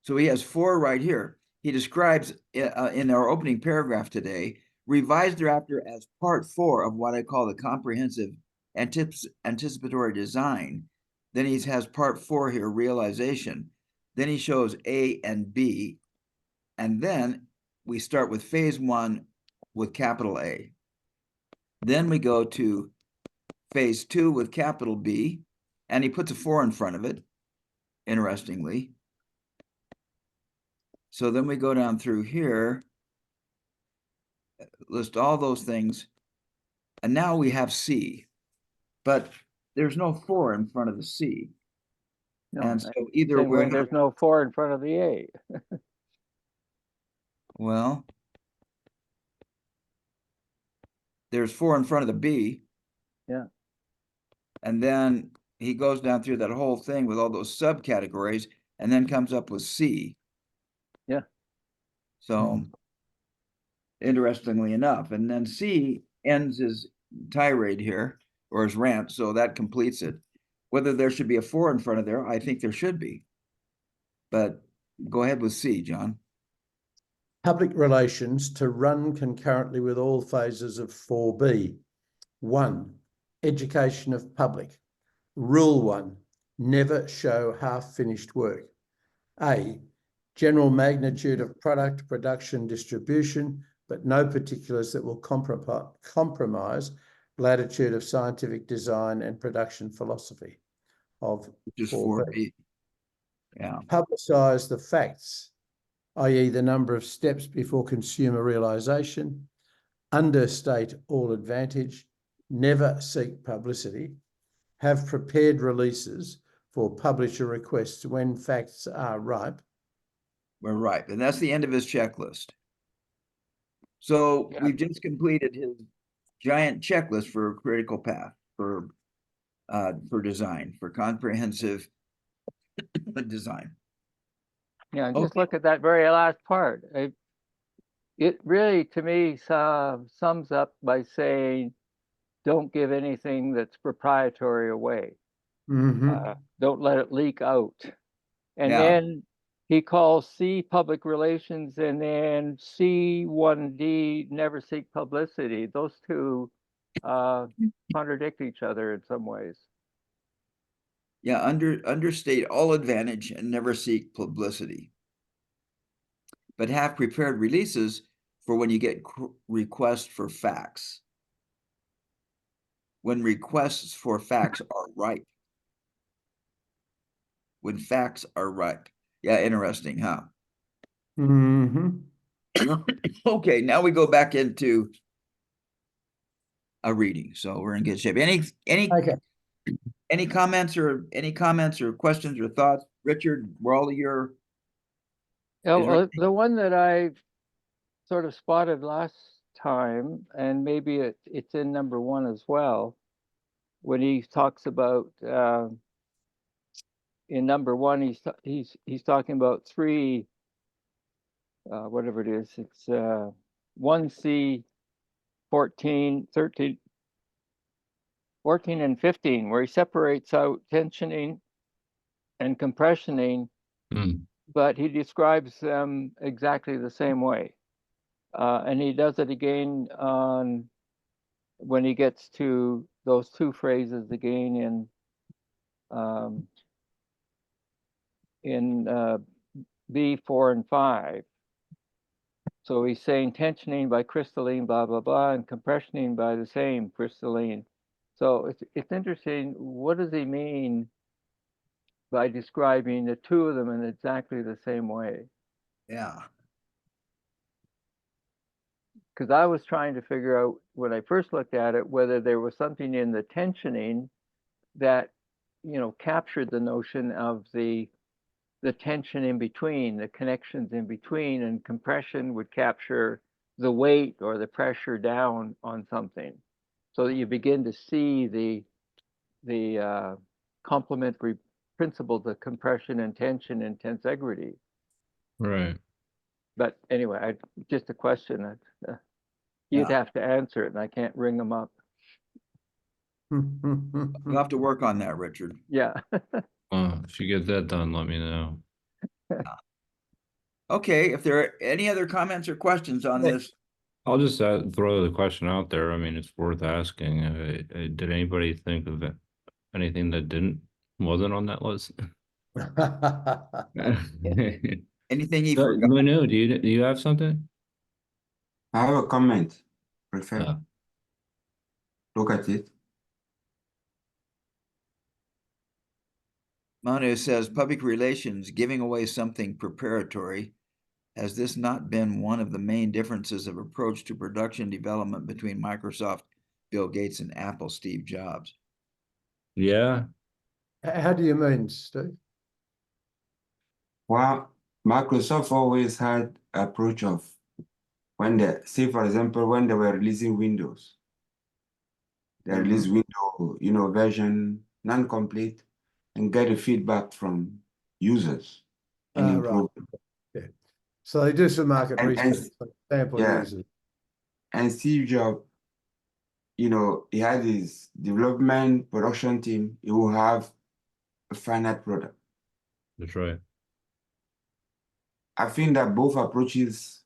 So he has 4 right here. He describes in our opening paragraph today, revised thereafter as part 4 of what I call the comprehensive anticipatory design. Then he has part 4 here, realization. Then he shows A and B. And then we start with phase 1 with capital A. Then we go to phase 2 with capital B, and he puts a 4 in front of it, interestingly. So then we go down through here, list all those things, and now we have C, but there's no 4 in front of the C. No, And so either same way we're, there's no 4 in front of the A. well, there's 4 in front of the B. Yeah. And then he goes down through that whole thing with all those subcategories and then comes up with C. Yeah. So interestingly enough, and then C ends his tirade here or his rant, so that completes it. Whether there should be a 4 in front of there, I think there should be. But go ahead with C, John. Public relations to run concurrently with all phases of 4B. 1. Education of public. Rule 1. Never show half-finished work. A. General magnitude of product, production, distribution, but no particulars that will compromise latitude of scientific design and production philosophy of Just 4B. 4B. Yeah. Publicise the facts, i.e. the number of steps before consumer realisation, understate all advantage, never seek publicity, have prepared releases for publisher requests when facts are ripe. We're right. And that's the end of his checklist. So we've just completed his giant checklist for critical path for design, for comprehensive design. Yeah, and Okay. just look at that very last part. It really, to me, sums up by saying, don't give anything that's proprietary away. Don't let it leak out. And Yeah. then he calls C public relations, and then C1D never seek publicity. Those two contradict each other in some ways. Yeah, understate all advantage and never seek publicity. But have prepared releases for when you get requests for facts. When requests for facts are ripe. When facts are ripe. Yeah, interesting, huh? Okay, now we go back into a reading. So we're in good shape. Okay. Any comments or questions or thoughts? Richard, we're all your. The one that I sort of spotted last time, and maybe it's in number 1 as well, when he talks about in number 1, he's talking about 3 whatever it is, it's 1C 14, 13, 14 and 15, where he separates out tensioning and compressioning, but he describes them exactly the same way. And he does it again when he gets to those 2 phrases again in B4 and 5. So he's saying tensioning by crystalline, blah, blah, blah, and compressioning by the same crystalline. So it's interesting. What does he mean by describing the two of them in exactly the same way? Yeah. Because I was trying to figure out when I first looked at it whether there was something in the tensioning that, you know, captured the notion of the tension in between, the connections in between, and compression would capture the weight or the pressure down on something, so that you begin to see the complementary principles of compression and tension and tensegrity. Right. But anyway, just a question that you'd Yeah. have to answer it, and I can't ring them up. You'll have to work on that, Richard. Yeah. If you get that done, let me know. Okay, if there are any other comments or questions on this, I'll just throw the question out there. I mean, it's worth asking. Did anybody think of anything that wasn't on that list? anything he So, forgot? Manu, do you have something? I have a comment. Prefer. Uh, Look at it. Manu says, public relations, giving away something preparatory. Has this not been one of the main differences of approach to production development between Microsoft, Bill Gates, and Apple, Steve Jobs? Yeah. How do you mean, Steve? Well, Microsoft always had approach of when they say, for example, when they were releasing Windows, they release Windows, you know, version non-complete and get the feedback from users and Right. improve. Yeah. So they do some market And- and- research, sample yeah. users. And Steve Jobs, you know, he had his development production team. He will have a finite product. That's right. I think that both approaches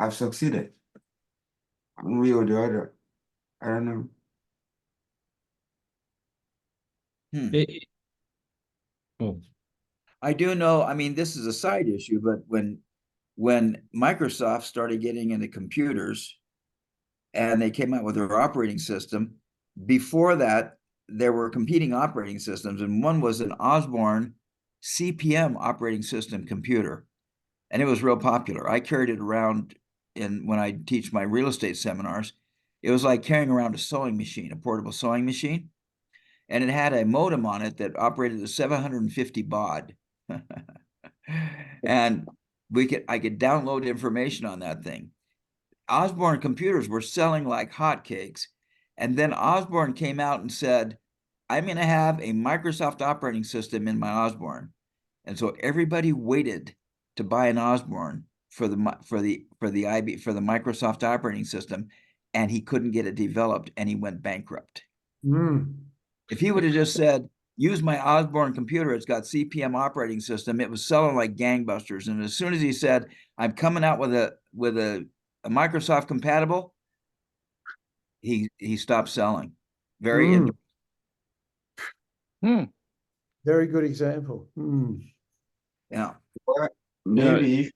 have succeeded. One way or the other. I don't know. Oh, I do know, I mean, this is a side issue, but when Microsoft started getting into computers and they came out with their operating system, before that, there were competing operating systems, and one was an Osborne CPM operating system computer, and it was real popular. I carried it around when I teach my real estate seminars. It was like carrying around a sewing machine, a portable sewing machine, and it had a modem on it that operated at 750 baud. And I could download information on that thing. Osborne computers were selling like hotcakes. And then Osborne came out and said, I'm going to have a Microsoft operating system in my Osborne. And so everybody waited to buy an Osborne for the Microsoft operating system, and he couldn't get it developed, and he went bankrupt. If he would have just said, use my Osborne computer, it's got CPM operating system, it was selling like gangbusters. And as soon as he said, I'm coming out with a Microsoft compatible, he stopped selling. Very Very good example. yeah. Well, maybe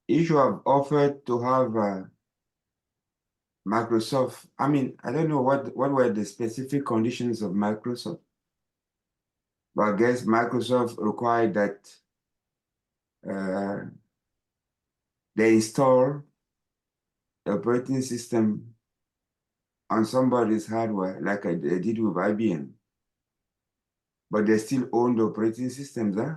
he should have offered to have Microsoft. I mean, I don't know what were the specific conditions of Microsoft, but I guess Microsoft required that they install the operating system on somebody's hardware, like they did with IBM. But they still own the operating systems, huh?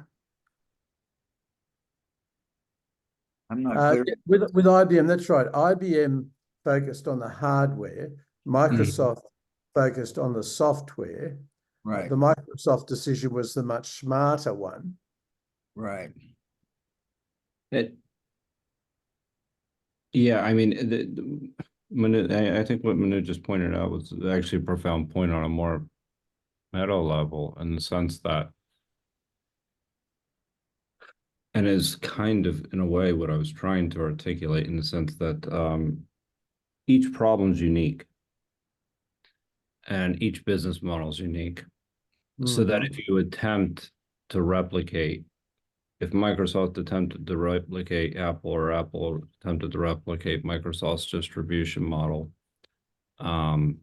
I'm not clear. With IBM, that's right. IBM focused on the hardware. Microsoft focused on the software. Right. The Microsoft decision was the much smarter one. Right. Yeah, I mean, I think what Manu just pointed out was actually a profound point on a more meta level, in the sense that, and is kind of in a way what I was trying to articulate, in the sense that each problem's unique and each business model is unique. So that if you attempt to replicate if Microsoft attempted to replicate Apple or Apple attempted to replicate Microsoft's distribution model, and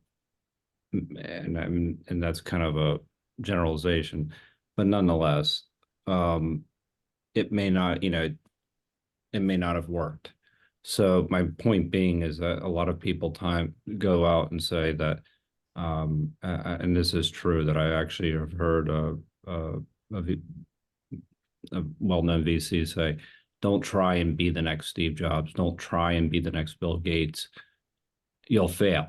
that's kind of a generalization, but nonetheless, it may not, it may not have worked. So my point being is that a lot of people go out and say that, and this is true, that I actually have heard a well-known VC say, don't try and be the next Steve Jobs. Don't try and be the next Bill Gates. You'll fail.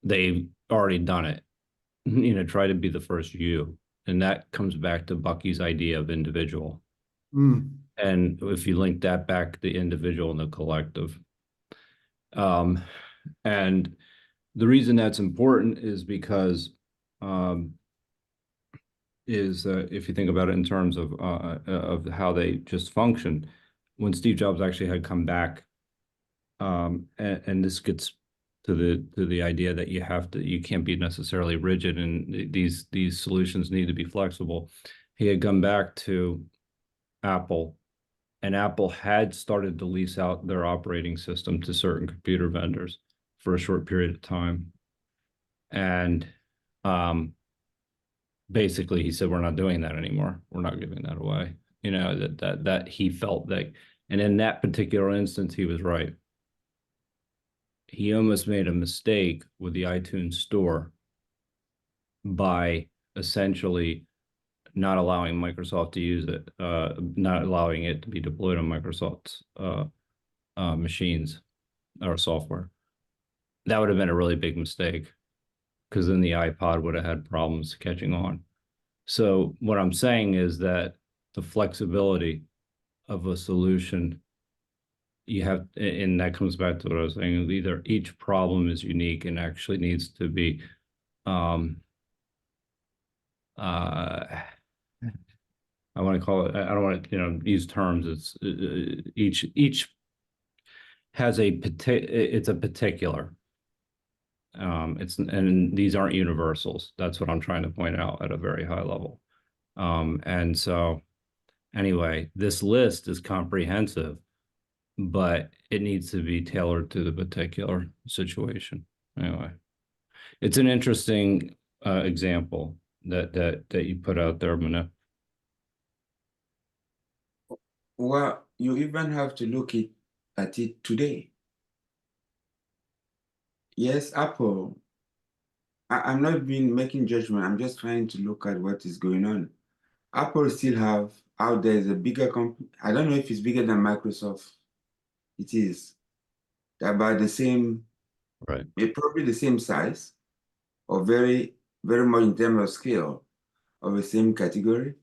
They've already done it. Try to be the first you. And that comes back to Bucky's idea of individual. Mm. And if you link that back to the individual and the collective. And the reason that's important is because if you think about it in terms of how they just function, when Steve Jobs actually had come back, and this gets to the idea that you can't be necessarily rigid, and these solutions need to be flexible. He had come back to Apple, and Apple had started to lease out their operating system to certain computer vendors for a short period of time. And basically he said, we're not doing that anymore. We're not giving that away. That he felt that, and in that particular instance, he was right. He almost made a mistake with the iTunes store by essentially not allowing Microsoft to use it, not allowing it to be deployed on Microsoft's machines or software. That would have been a really big mistake, because then the iPod would have had problems catching on. So what I'm saying is that the flexibility of a solution, you have, and that comes back to what I was saying, either each problem is unique and actually needs to be I want to call it, I don't want to, use terms. It's each has it's a particular. And these aren't universals. That's what I'm trying to point out at a very high level. And so anyway, this list is comprehensive, but it needs to be tailored to the particular situation. Anyway, it's an interesting example that you put out there, Manef. Well, you even have to look at it today. Yes, Apple. I'm not making judgment. I'm just trying to look at what is going on. Apple still have out there is a bigger company. I don't know if it's bigger than Microsoft. It is. They're about the same, Right. probably the same size, or very, very much in terms of scale of the same category.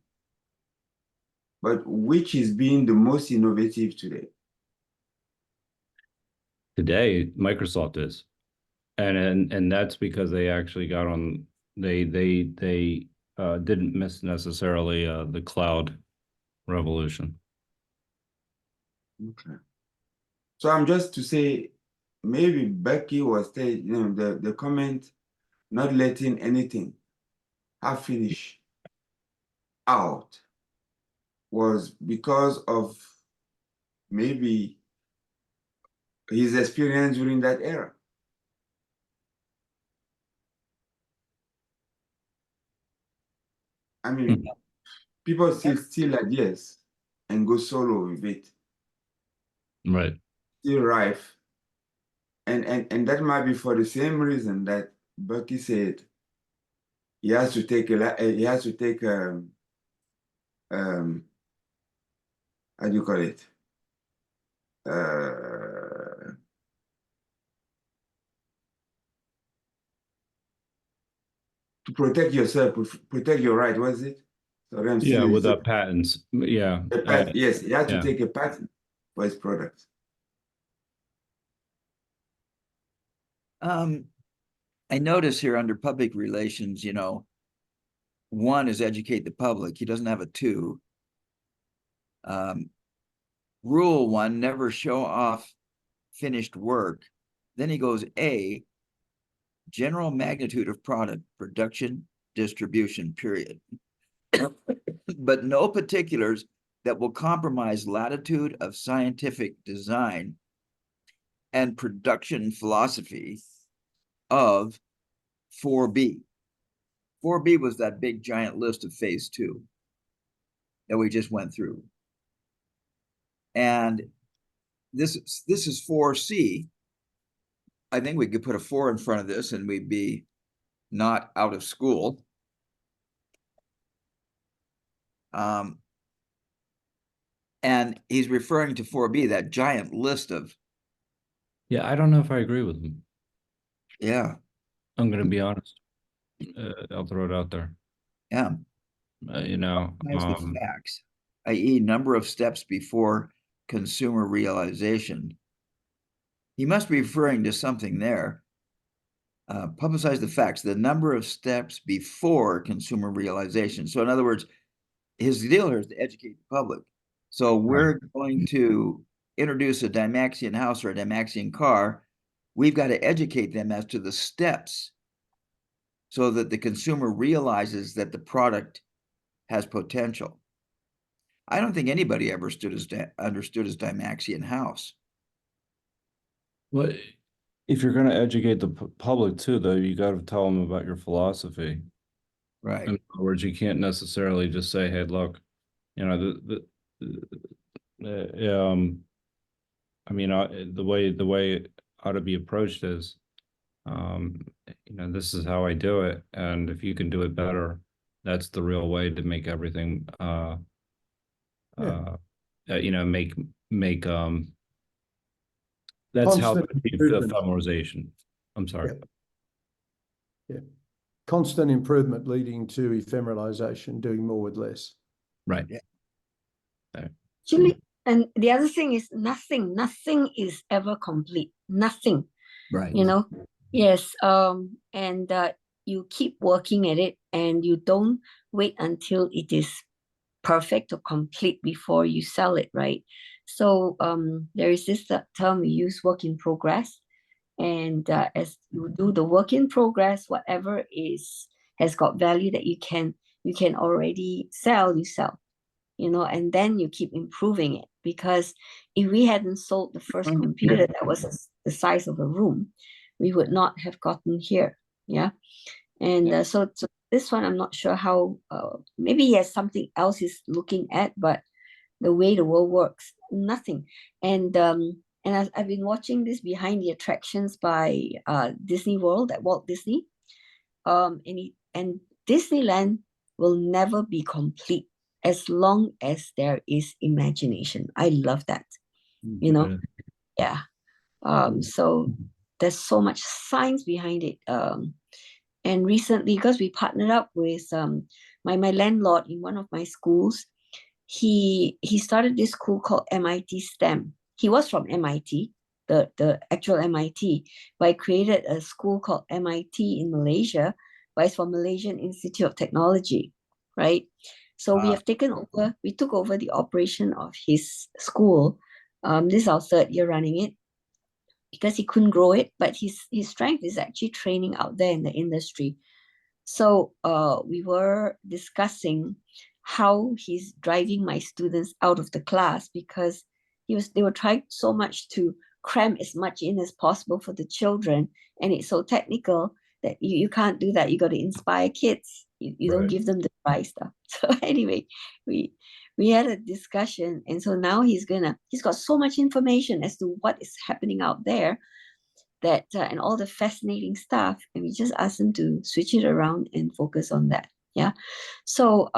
But which is being the most innovative today? Today, Microsoft is, and that's because they actually got on. They didn't miss necessarily the cloud revolution. Okay. So I'm just to say, maybe Becky was saying, the comment, not letting anything half finish out, was because of maybe his experience during that era. I mean, people still ideas and go solo with it. Right. Still rife. And that might be for the same reason that Bucky said he has to take how do you call it? To protect yourself, protect your right, was it? Sorry, I'm Yeah, still without patents. Yeah. yes, he had to yeah. take a patent for his product. I notice here under public relations, one is educate the public. He doesn't have a two. Rule one, never show off finished work. Then he goes A, general magnitude of product, production, distribution, period. But no particulars that will compromise latitude of scientific design and production philosophy of 4B. 4B was that big giant list of phase 2 that we just went through. And this is 4C. I think we could put a 4 in front of this and we'd be not out of school. And he's referring to 4B, that giant list of. Yeah, I don't know if I agree with him. Yeah. I'm going to be honest. I'll throw it out there. Yeah. The facts, i.e., number of steps before consumer realization. He must be referring to something there. Publicize the facts, the number of steps before consumer realization. So, in other words, his deal here is to educate the public. So, we're going to introduce a Dymaxion house or a Dymaxion car. We've got to educate them as to the steps so that the consumer realizes that the product has potential. I don't think anybody ever understood his Dymaxion house. Well, if you're going to educate the public too, though, you got to tell them about your philosophy. Right. In other words, you can't necessarily just say, "Hey, look, I mean, the way it ought to be approached is, this is how I do it, and if you can do it better, that's the real way to make everything, make that's how Constant the improvement. ephemeralization. I'm sorry. Yeah. Constant improvement leading to ephemeralization, doing more with less. Right. Yeah. Actually, and the other thing is nothing is ever complete. Nothing. Right. Yes. And you keep working at it and you don't wait until it is perfect or complete before you sell it, right? So there is this term we use, work in progress. And as you do the work in progress, whatever has got value that you can already sell, you sell, and then you keep improving it. Because if we hadn't sold the first computer that was the size of a room, we would not have gotten here. Yeah. And so this one, I'm not sure how, maybe he has something else he's looking at, but the way the world works, nothing. And I've been watching this Behind the Attractions by Disney World at Walt Disney. And Disneyland will never be complete as long as there is imagination. I love that. Yeah. So there's so much science behind it. And recently, because we partnered up with my landlord in one of my schools, he started this school called MIT STEM. He was from MIT, the actual MIT, but I created a school called MIT in Malaysia, but it's from Malaysian Institute of Technology, right? So we took over the operation of his school. This is our 3rd year running it, because he couldn't grow it, but his strength is actually training out there in the industry. So we were discussing how he's driving my students out of the class, because they were trying so much to cram as much in as possible for the children, and it's so technical that you can't do that. You got to inspire kids. You don't give them the dry stuff. So anyway, we had a discussion, and so now he's got so much information as to what is happening out there, that and all the fascinating stuff, and we just asked him to switch it around and focus on that. Yeah. So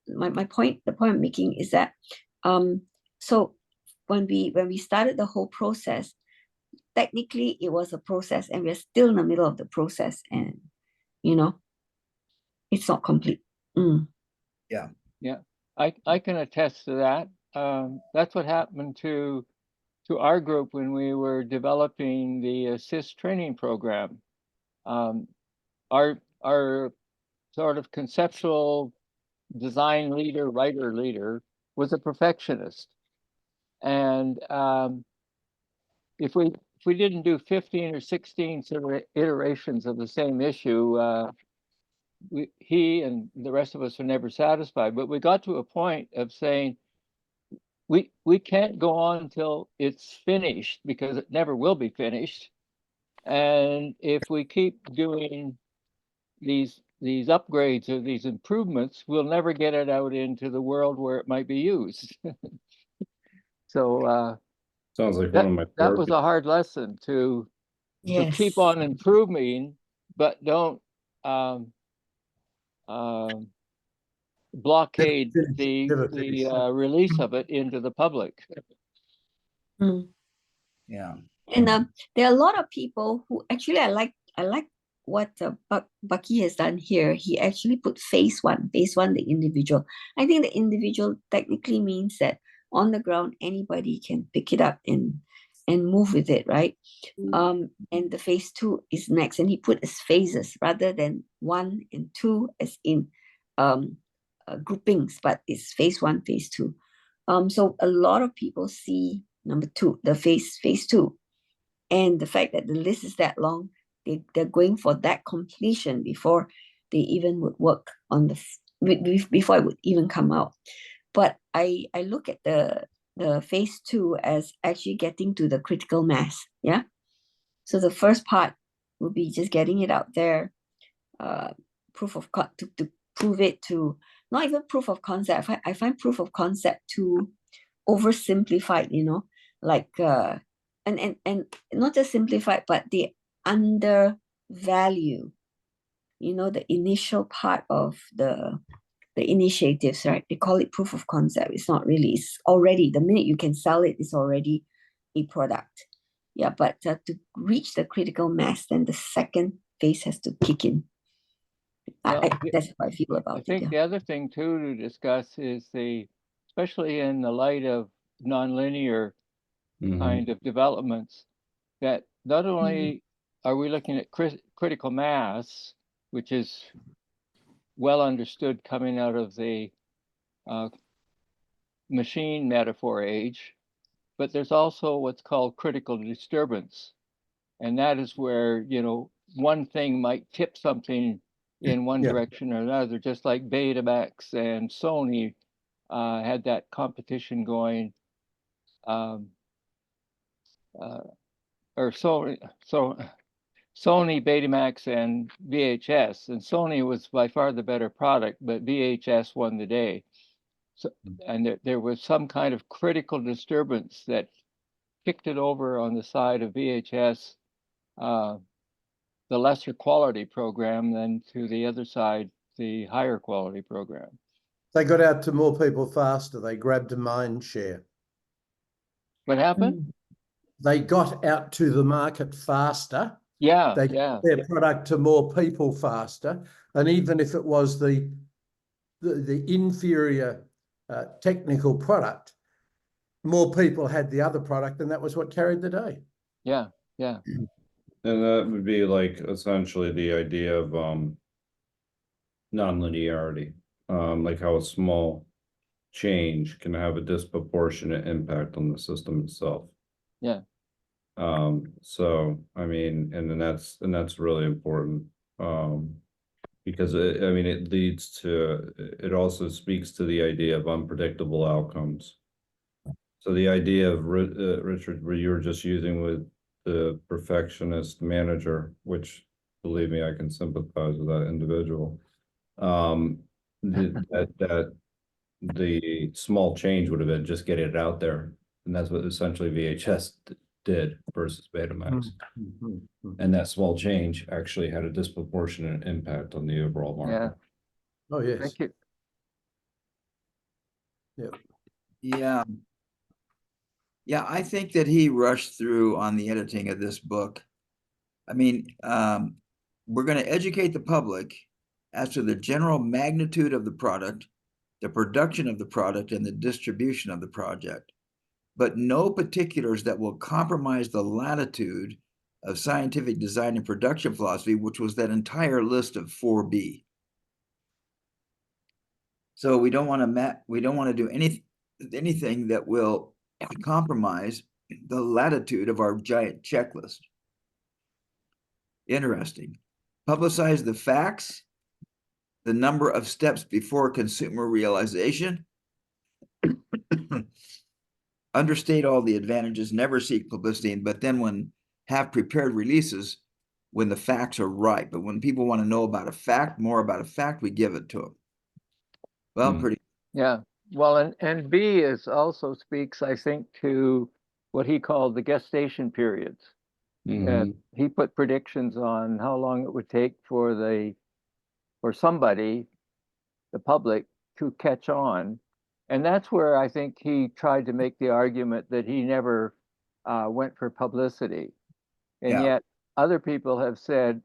the point I'm making is that so when we started the whole process, technically it was a process, and we're still in the middle of the process, and it's not complete. Yeah. I can attest to that. That's what happened to our group when we were developing the assist training program. Our sort of conceptual design leader, writer leader, was a perfectionist, and if we didn't do 15 or 16 sort of iterations of the same issue, he and the rest of us were never satisfied. But we got to a point of saying, we can't go on until it's finished, because it never will be finished. And if we keep doing these upgrades or these improvements, we'll never get it out into the world where it might be used. So Sounds like one of my that was therapy. a hard lesson to keep Yes. on improving, but don't um, blockade Never finish. the release of it into the public. Mm. Yeah. And there are a lot of people who actually I like what Bucky has done here. He actually put phase one, the individual. I think the individual technically means that on the ground anybody can pick it up and move with it, right? And the phase two is next, and he put as phases rather than 1 and 2 as in groupings, but it's phase one, phase two. So a lot of people see number two, the phase two, and the fact that the list is that long, they're going for that completion before they even would work on before it would even come out. But I look at the phase two as actually getting to the critical mass. Yeah. So the first part will be just getting it out there, proof of to prove it, to not even proof of concept. I find proof of concept too oversimplified, like and not just simplified, but they undervalue, the initial part of the initiatives, right? They call it proof of concept. It's not really. It's already, the minute you can sell it, it's already a product. Yeah, but to reach the critical mass, then the second phase has to kick in. Well, That's how I feel about I it. think Yeah. the other thing too to discuss is especially in the light of nonlinear Mhm. kind of developments, that not only are we looking at critical mass, which is well understood coming out of the machine metaphor age, but there's also what's called critical disturbance. And that is where, one thing might tip something in one Yeah. direction or another, just like Betamax and Sony had that competition going. Or Sony, Betamax, and VHS. And Sony was by far the better product, but VHS won the day. So, and there was some kind of critical disturbance that kicked it over on the side of VHS, the lesser quality program, than to the other side, the higher quality program. They got out to more people faster. They grabbed a mind share. What happened? They got out to the market faster. Yeah, They yeah. got their product to more people faster. And even if it was the inferior technical product, more people had the other product, and that was what carried the day. Yeah, yeah. And that would be like essentially the idea of non-linearity, like how a small change can have a disproportionate impact on the system itself. Yeah. So I mean, and that's really important, because it leads to, it also speaks to the idea of unpredictable outcomes. So the idea of Richard, where you were just using with the perfectionist manager, which, believe me, I can sympathize with that individual. That the small change would have been just getting it out there, and that's what essentially VHS did versus Betamax. And that small change actually had a disproportionate impact on the overall market. Oh, yes. Thank you. Yeah. Yeah, I think that he rushed through on the editing of this book. I mean, we're going to educate the public as to the general magnitude of the product, the production of the product, and the distribution of the project, but no particulars that will compromise the latitude of scientific design and production philosophy, which was that entire list of 4B. So we don't want to do anything that will compromise the latitude of our giant checklist. Interesting. Publicize the facts, the number of steps before consumer realization, understate all the advantages, never seek publicity, but then when have prepared releases when the facts are right. But when people want to know about a fact, more about a fact, we give it to them. Well, Hmm. pretty. Yeah, well, and B is also speaks, I think, to what he called the gestation periods. Mhm. He put predictions on how long it would take for somebody, the public, to catch on. And that's where I think he tried to make the argument that he never went for publicity. And Yeah. yet other people have said,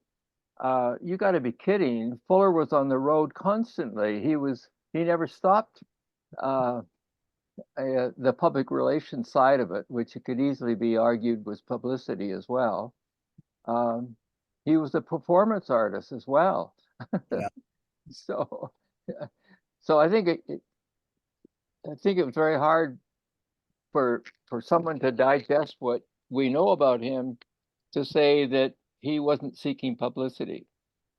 you got to be kidding. Fuller was on the road constantly. He never stopped the public relations side of it, which it could easily be argued was publicity as well. He was a performance artist as well. Yeah. So, so I think it was very hard for someone to digest what we know about him to say that he wasn't seeking publicity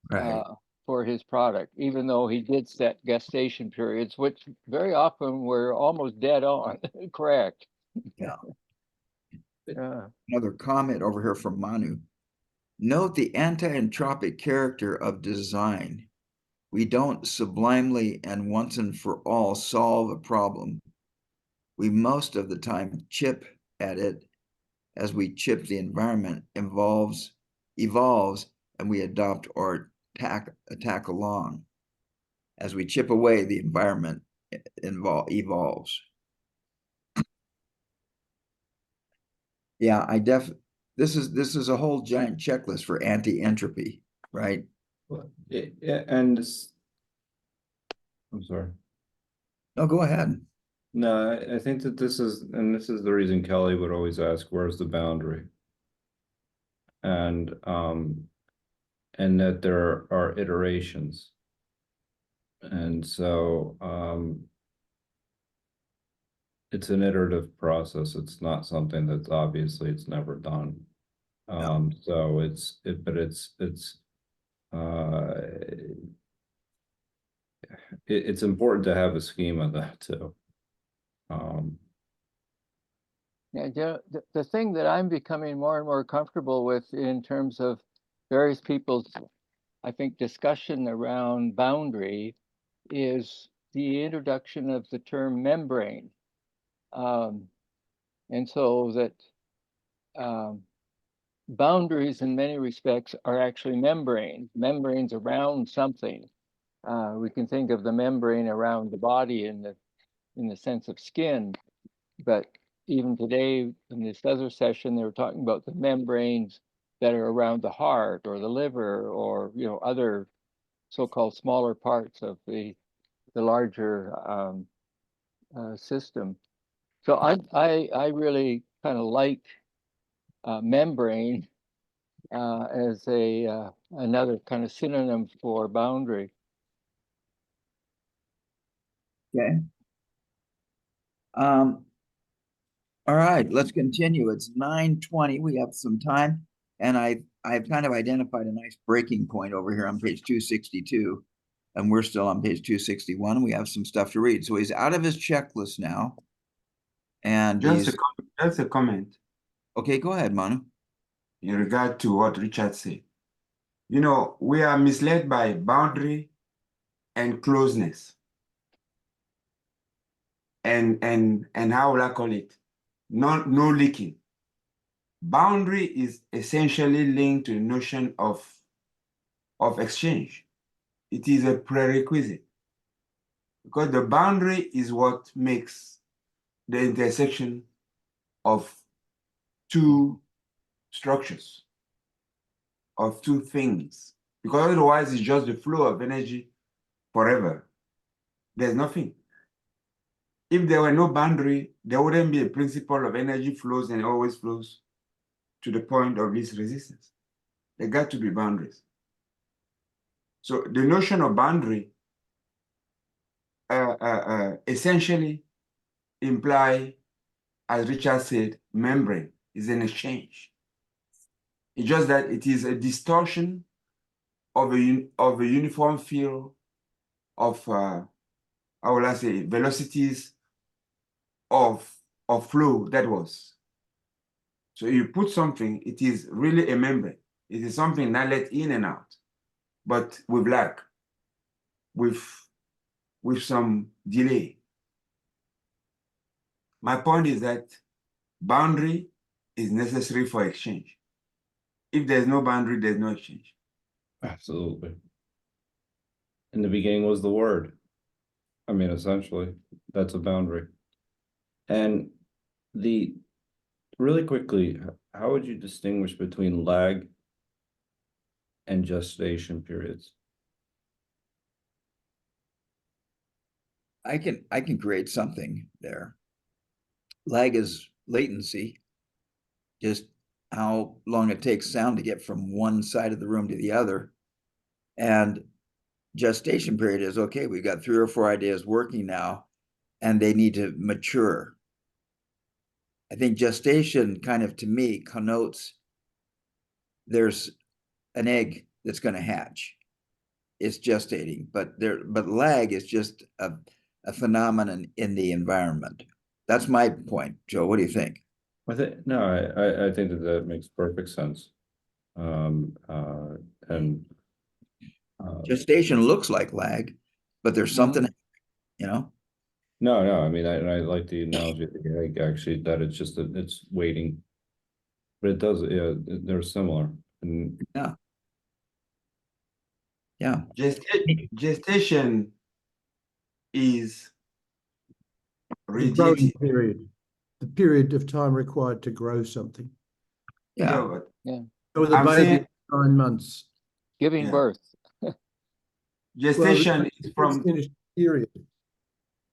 Right. for his product, even though he did set gestation periods, which very often were almost dead on. Correct. Yeah. Yeah. Another comment over here from Manu. Note the anti-entropic character of design. We don't sublimely and once and for all solve a problem. We most of the time chip at it as we chip the environment evolves, and we adopt or attack along. As we chip away, the environment evolves. Yeah, this is a whole giant checklist for anti-entropy, right? And I'm sorry. No, go ahead. No, I think that this is the reason Kelly would always ask, where's the boundary? And that there are iterations. And so it's an iterative process. It's not something that's obviously it's never done. So it's important to have a schema of that too. Yeah, the thing that I'm becoming more and more comfortable with in terms of various people's, I think, discussion around boundary is the introduction of the term membrane. And so that boundaries in many respects are actually membranes around something. We can think of the membrane around the body in the sense of skin, but even today in this other session, they were talking about the membranes that are around the heart or the liver or other so-called smaller parts of the larger system. So I really kind of like membrane as another kind of synonym for boundary. Okay. All right, let's continue. It's 9:20. We have some time, and I've kind of identified a nice breaking point over here on page 262, and we're still on page 261, and we have some stuff to read. So he's out of his checklist now, and Just a comment okay, go ahead, Manu. in regard to what Richard said. You know, we are misled by boundary and closeness. And how will I call it? No leaking. Boundary is essentially linked to the notion of exchange. It is a prerequisite because the boundary is what makes the intersection of two structures, of two things, because otherwise it's just the flow of energy forever. There's nothing. If there were no boundary, there wouldn't be a principle of energy flows and always flows to the point of least resistance. There got to be boundaries. So the notion of boundary essentially imply, as Richard said, membrane is an exchange. It's just that it is a distortion of a uniform field of how will I say velocities of or flow that was. So you put something, it is really a membrane. It is something that let in and out, but with lag, with some delay. My point is that boundary is necessary for exchange. If there's no boundary, there's no exchange. Absolutely. In the beginning was the word. I mean, essentially, that's a boundary. And really quickly, how would you distinguish between lag and gestation periods? I can create something there. Lag is latency, just how long it takes sound to get from one side of the room to the other. And gestation period is, okay, we've got 3 or 4 ideas working now, and they need to mature. I think gestation kind of, to me, connotes there's an egg that's going to hatch. It's gestating, but lag is just a phenomenon in the environment. That's my point, Joe. What do you think? I think I think that makes perfect sense. And Gestation looks like lag, but there's something, you know. no, I mean, I like the analogy of the egg, actually, that it's just that it's waiting, but it does, yeah, they're similar. And Yeah. Gestation is The growing radiative. period, the period of time required to grow something. Yeah. But So with a I'm baby, saying- 9 months. Giving Yeah. birth. Gestation Well, is from finished period.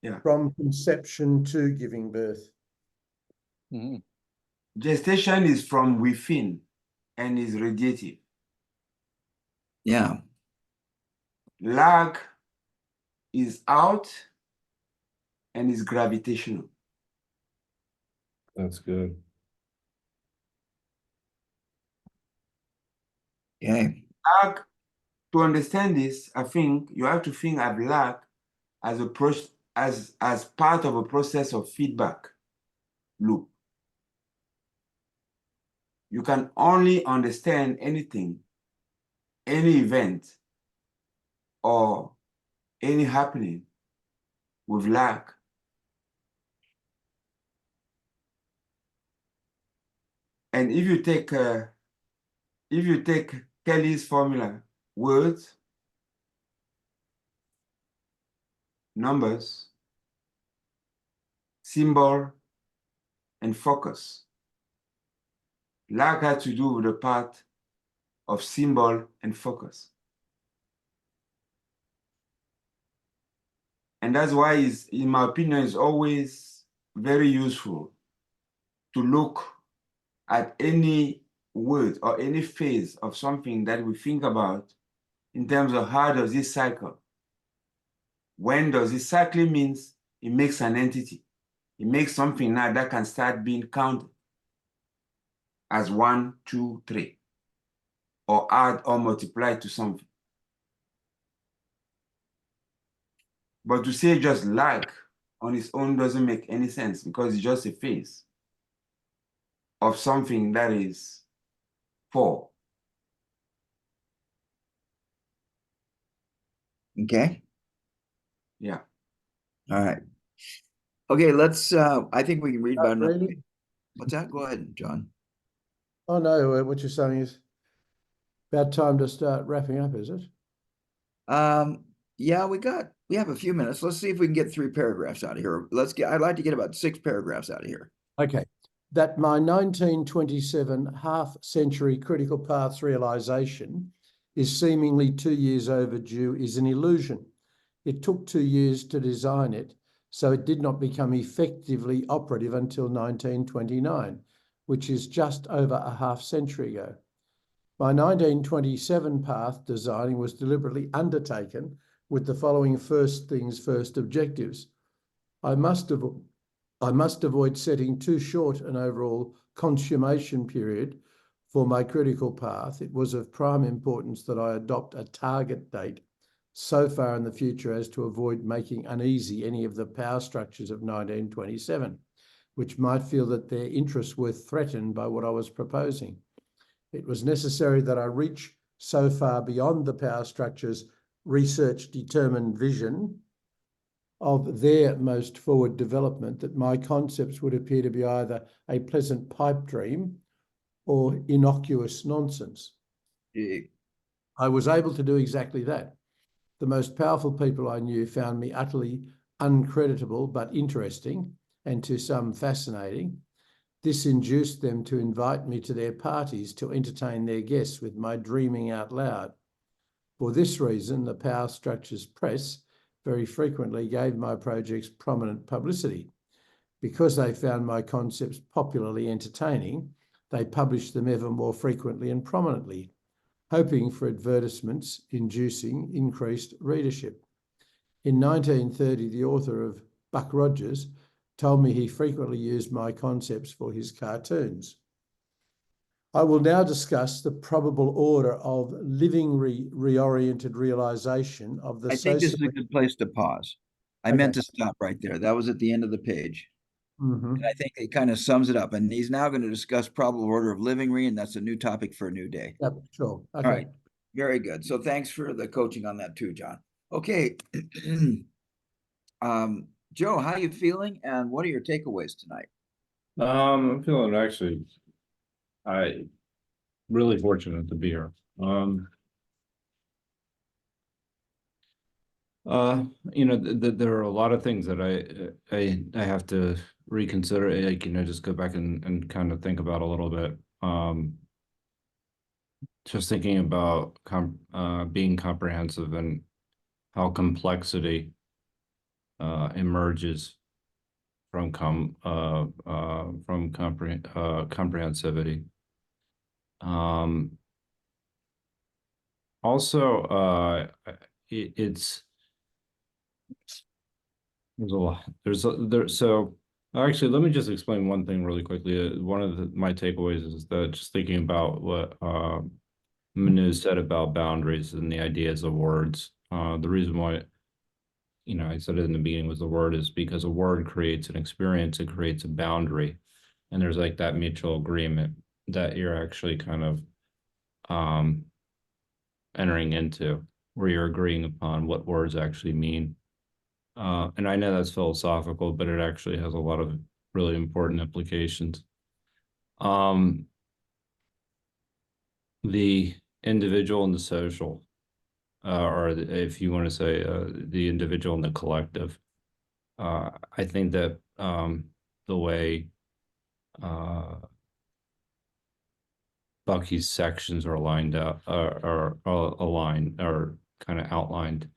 Yeah. From conception to giving birth. Mhm. gestation is from within and is radiative. Yeah. Lag is out and is gravitational. that's good. Okay. Lag, to understand this, I think you have to think of lag as as part of a process of feedback loop. You can only understand anything, any event, or any happening with lag. And if you take Kelly's formula, words, numbers, symbol, and focus. Lag had to do with the part of symbol and focus. And that's why, in my opinion, it's always very useful to look at any word or any phase of something that we think about in terms of how does this cycle? When does it cycle? Means it makes an entity. It makes something now that can start being counted as 1, 2, 3, or add or multiply to something. But to say just lag on its own doesn't make any sense, because it's just a phase of something that is 4. Okay. Yeah. All right. Okay, let's I think we can read about another. Really? What's that? Go ahead, John. Oh no, what you're saying is about time to start wrapping up, is it? Yeah, we have a few minutes. Let's see if we can get 3 paragraphs out of here. I'd like to get about 6 paragraphs out of here. Okay. That my 1927 half-century critical paths realization is seemingly 2 years overdue is an illusion. It took 2 years to design it, so it did not become effectively operative until 1929, which is just over a half-century ago. My 1927 path designing was deliberately undertaken with the following first things first objectives. I must avoid setting too short an overall consummation period for my critical path. It was of prime importance that I adopt a target date so far in the future as to avoid making uneasy any of the power structures of 1927. which might feel that their interests were threatened by what I was proposing. It was necessary that I reach so far beyond the power structure's research-determined vision of their most forward development that my concepts would appear to be either a pleasant pipe dream or innocuous nonsense. Yeah. I was able to do exactly that. The most powerful people I knew found me utterly uncreditable but interesting, and to some fascinating. This induced them to invite me to their parties to entertain their guests with my dreaming out loud. For this reason, the power structures press very frequently gave my projects prominent publicity. Because they found my concepts popularly entertaining, they published them ever more frequently and prominently, hoping for advertisements inducing increased readership. In 1930, the author of Buck Rogers told me he frequently used my concepts for his cartoons. I will now discuss the probable order of living reoriented realization of the I think this is a social. good place to pause. I Okay. meant to stop right there. That was at the end of the page. Mhm. And I think it kind of sums it up. And he's now going to discuss probable order of living and that's a new topic for a new day. Yep, sure. Okay. All right. Very good. So thanks for the coaching on that too, John. Okay. Joe, how are you feeling? And what are your takeaways tonight? I'm feeling actually, really fortunate to be here. There are a lot of things that I have to reconsider, like, just go back and kind of think about a little bit. Just thinking about being comprehensive and how complexity emerges from comprehensivity. Also, it's there's a lot. So actually, let me just explain one thing really quickly. One of my takeaways is that just thinking about what Manu said about boundaries and the ideas of words. The reason why, I said it in the beginning was the word is because a word creates an experience, it creates a boundary. And there's like that mutual agreement that you're actually kind of entering into, where you're agreeing upon what words actually mean. And I know that's philosophical, but it actually has a lot of really important implications. The individual and the social, or if you want to say the individual and the collective. I think that the way Bucky's sections are lined up, or aligned, or kind of outlined,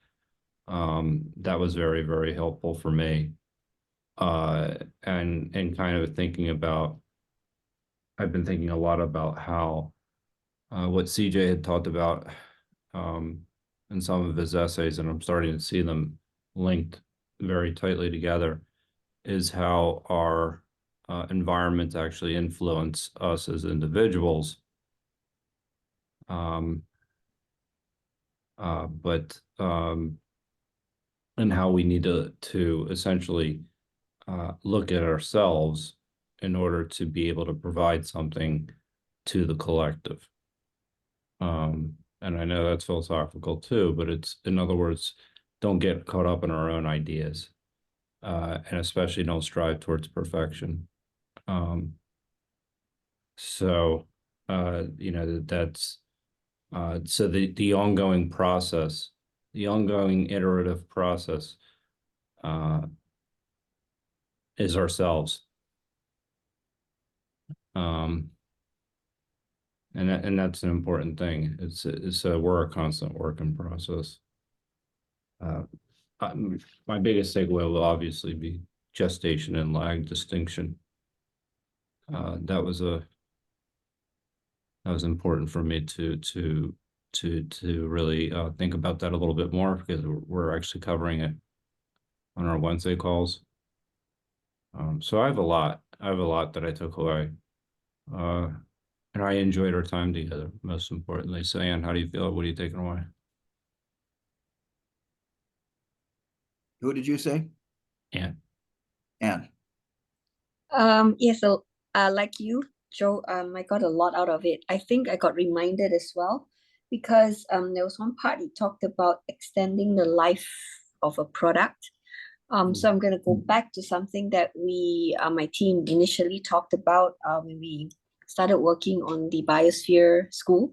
that was very, very helpful for me. And kind of thinking about, I've been thinking a lot about how what CJ had talked about in some of his essays, and I'm starting to see them linked very tightly together, is how our environments actually influence us as individuals. And how we need to essentially look at ourselves in order to be able to provide something to the collective. And I know that's philosophical too, but it's, in other words, don't get caught up in our own ideas, and especially don't strive towards perfection. So that's so the ongoing process, the ongoing iterative process is ourselves. And that's an important thing. We're a constant work in process. My biggest takeaway will obviously be gestation and lag distinction. That was important for me to really think about that a little bit more, because we're actually covering it on our Wednesday calls. So I have a lot that I took away. And I enjoyed our time together, most importantly. So, Ann, how do you feel? What are you taking away? Who did you say? Ann. Ann. Yeah, so like you, Joe, I got a lot out of it. I think I got reminded as well because there was one part he talked about extending the life of a product. So I'm going to go back to something that we, my team initially talked about when we started working on the biosphere school,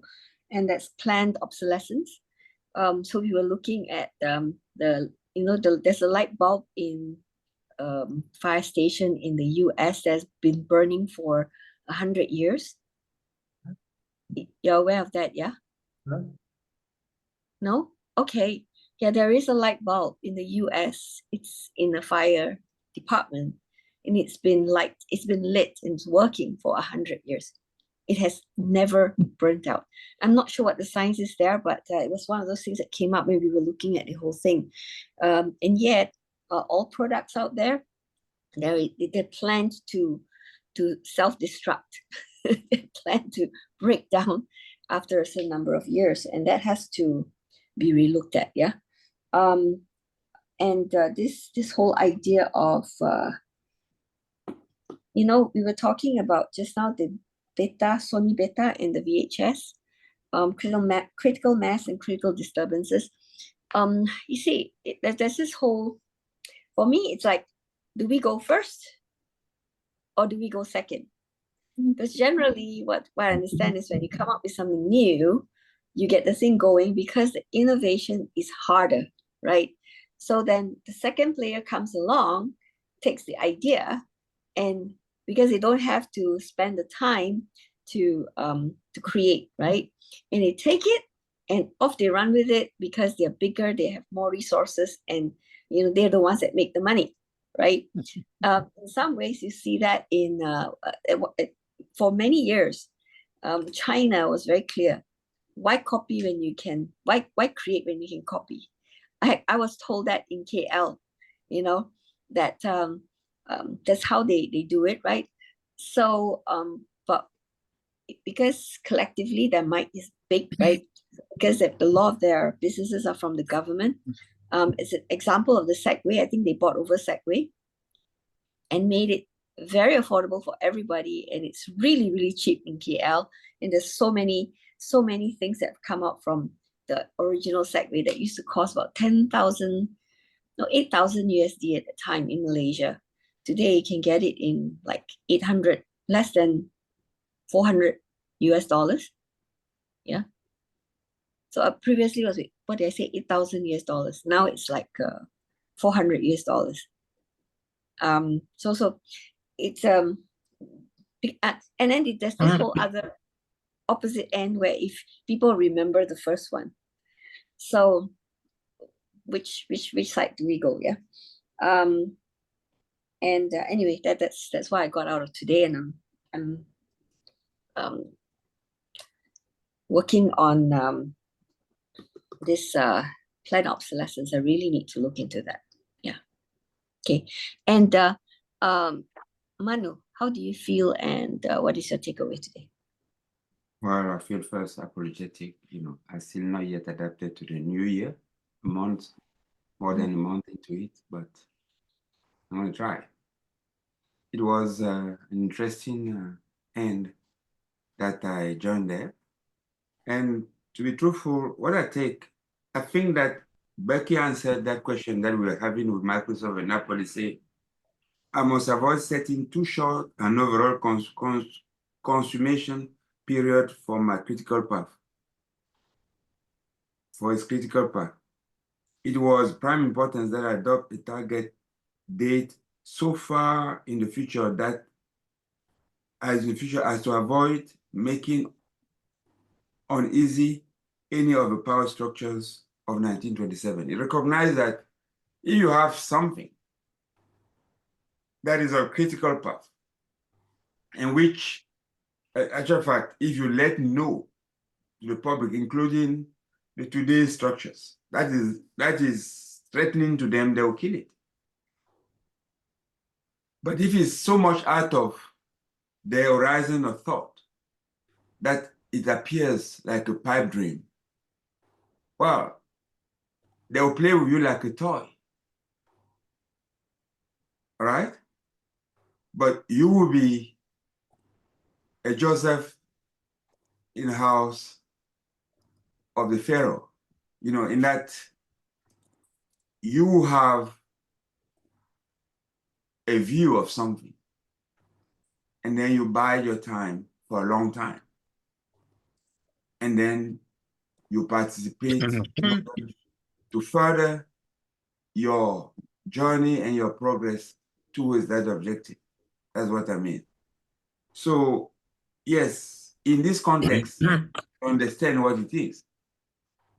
and that's planned obsolescence. So we were looking at there's a light bulb in fire station in the US that's been burning for 100 years. You're aware of that, yeah? No? No? Okay. Yeah, there is a light bulb in the US. It's in the fire department, and it's been lit and it's working for 100 years. It has never burnt out. I'm not sure what the science is there, but it was one of those things that came up when we were looking at the whole thing. And yet, all products out there, they're planned to self-destruct. They plan to break down after a certain number of years, and that has to be relooked at. Yeah. And this whole idea of we were talking about just now the Sony beta and the VHS, critical mass and critical disturbances. You see, there's this whole, for me, it's like, do we go first or do we go second? Because generally, what I understand is when you come up with something new, you get the thing going because the innovation is harder, right? So then the second player comes along, takes the idea, and because they don't have to spend the time to create, right? And they take it and off they run with it because they're bigger, they have more resources, and they're the ones that make the money, right? In some ways, you see that in for many years, China was very clear. Why copy when you can? Why create when you can copy? I was told that in KL, that that's how they do it, right? So, but because collectively their might is big, right? Because a lot of their businesses are from the government. It's an example of the Segway. I think they bought over Segway and made it very affordable for everybody, and it's really, really cheap in KL. And there's so many things that have come out from the original Segway that used to cost about 10,000, no, 8,000 USD at the time in Malaysia. Today you can get it in like 800, less than 400 US dollars. Yeah. So previously was, what did I say, 8,000 US dollars. Now it's like 400 US dollars. So it's and then there's this whole other opposite end where if people remember the first one, so which side do we go? Yeah. And anyway, that's what I got out of today, and I'm working on this planned obsolescence. I really need to look into that. Yeah. Okay. And Manu, how do you feel, and what is your takeaway today? Well, I feel first apologetic. I still not yet adapted to the new year. More than a month into it, but I'm gonna try. It was an interesting end that I joined there. And to be truthful, I think that Becky answered that question that we were having with Microsoft and Apple. Say, I must avoid setting too short an overall consummation period for my critical path. For its critical path, it was prime importance that I adopt a target date so far in the future as to avoid making uneasy any of the power structures of 1927. It recognized that if you have something that is a critical path, in which, actual fact, if you let know to the public, including the today's structures, that is threatening to them, they'll kill it. But if it's so much out of their horizon of thought that it appears like a pipe dream, well, they'll play with you like a toy. All right? but you will be a Joseph in the house of the Pharaoh, in that you have a view of something, and then you bide your time for a long time, and then you participate in order to further your journey and your progress towards that objective. That's what I mean. So, yes, in this context, understand what it is.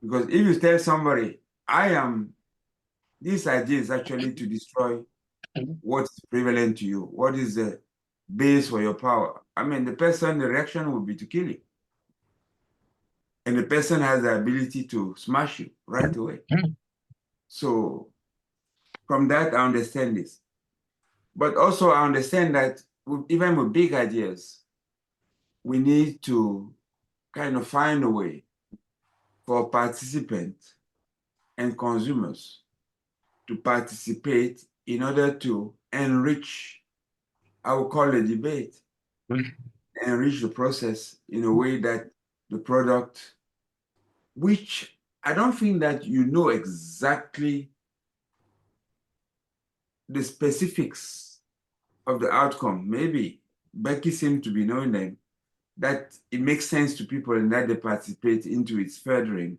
Because if you tell somebody, this idea is actually to destroy what's prevalent to you, what is the base for your power. I mean, the reaction would be to kill you. And the person has the ability to smash you right away. So from that, I understand this. But also I understand that even with big ideas, we need to kind of find a way for participants and consumers to participate in order to enrich, I would call it debate, enrich the process in a way that the product, which I don't think that you know exactly the specifics of the outcome. Maybe Becky seemed to be knowing them, that it makes sense to people and that they participate into its furthering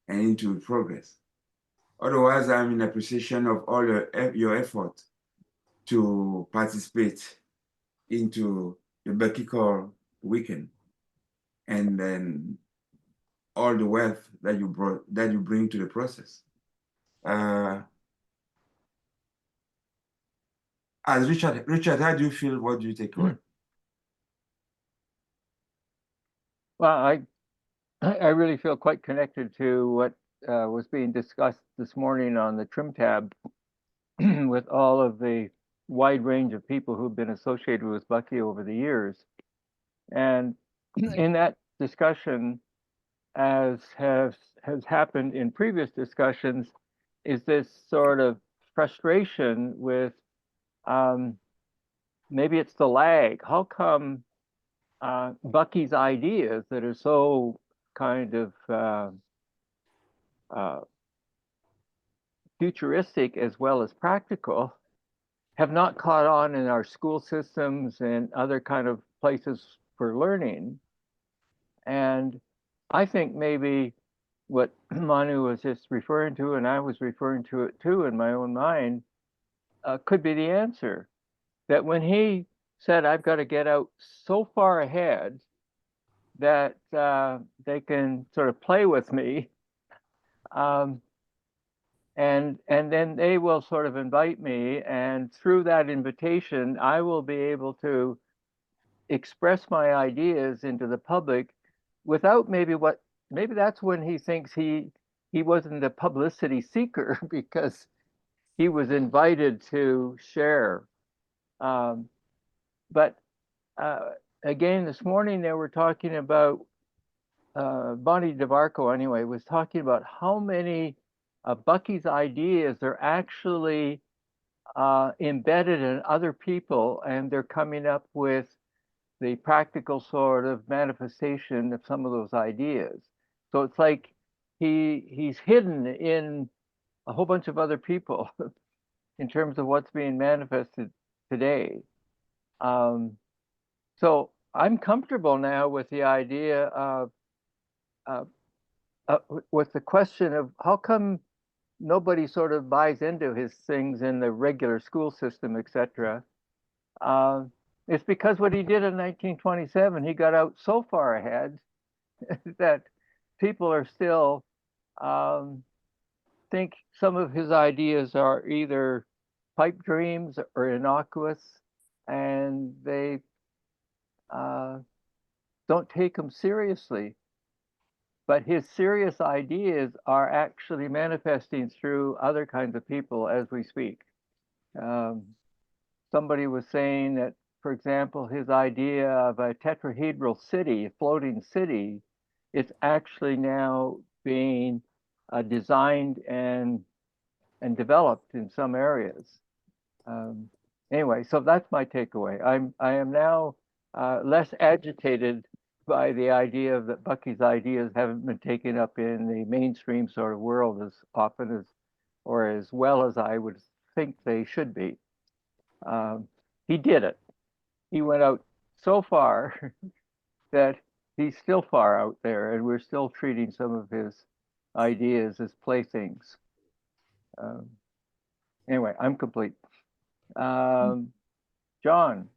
and into its progress. Otherwise, I'm in appreciation of all your effort to participate into the Becky Core weekend, and then all the wealth that you bring to the process. As Richard, how do you feel? What do you take away? Well, I really feel quite connected to what was being discussed this morning on the trim tab with all of the wide range of people who've been associated with Bucky over the years. And in that discussion, as has happened in previous discussions, is this sort of frustration with maybe it's the lag. How come Bucky's ideas that are so kind of futuristic as well as practical have not caught on in our school systems and other kind of places for learning? And I think maybe what Manu was just referring to, and I was referring to it too in my own mind, could be the answer. That when he said, I've got to get out so far ahead that they can sort of play with me, and then they will sort of invite me, and through that invitation, I will be able to express my ideas into the public without maybe that's when he thinks he wasn't a publicity seeker because he was invited to share. But again, this morning they were talking about Bonnie DeVarco anyway was talking about how many Bucky's ideas are actually embedded in other people, and they're coming up with the practical sort of manifestation of some of those ideas. So it's like he's hidden in a whole bunch of other people in terms of what's being manifested today. So I'm comfortable now with the idea of with the question of how come nobody sort of buys into his things in the regular school system, etc. It's because what he did in 1927, he got out so far ahead that people are still think some of his ideas are either pipe dreams or innocuous, and they don't take him seriously. But his serious ideas are actually manifesting through other kinds of people as we speak. Somebody was saying that, for example, his idea of a tetrahedral city, a floating city, it's actually now being designed and developed in some areas. Anyway, so that's my takeaway. I am now less agitated by the idea that Bucky's ideas haven't been taken up in the mainstream sort of world as often as or as well as I would think they should be. He did it. He went out so far that he's still far out there, and we're still treating some of his ideas as playthings. Anyway, I'm complete. John,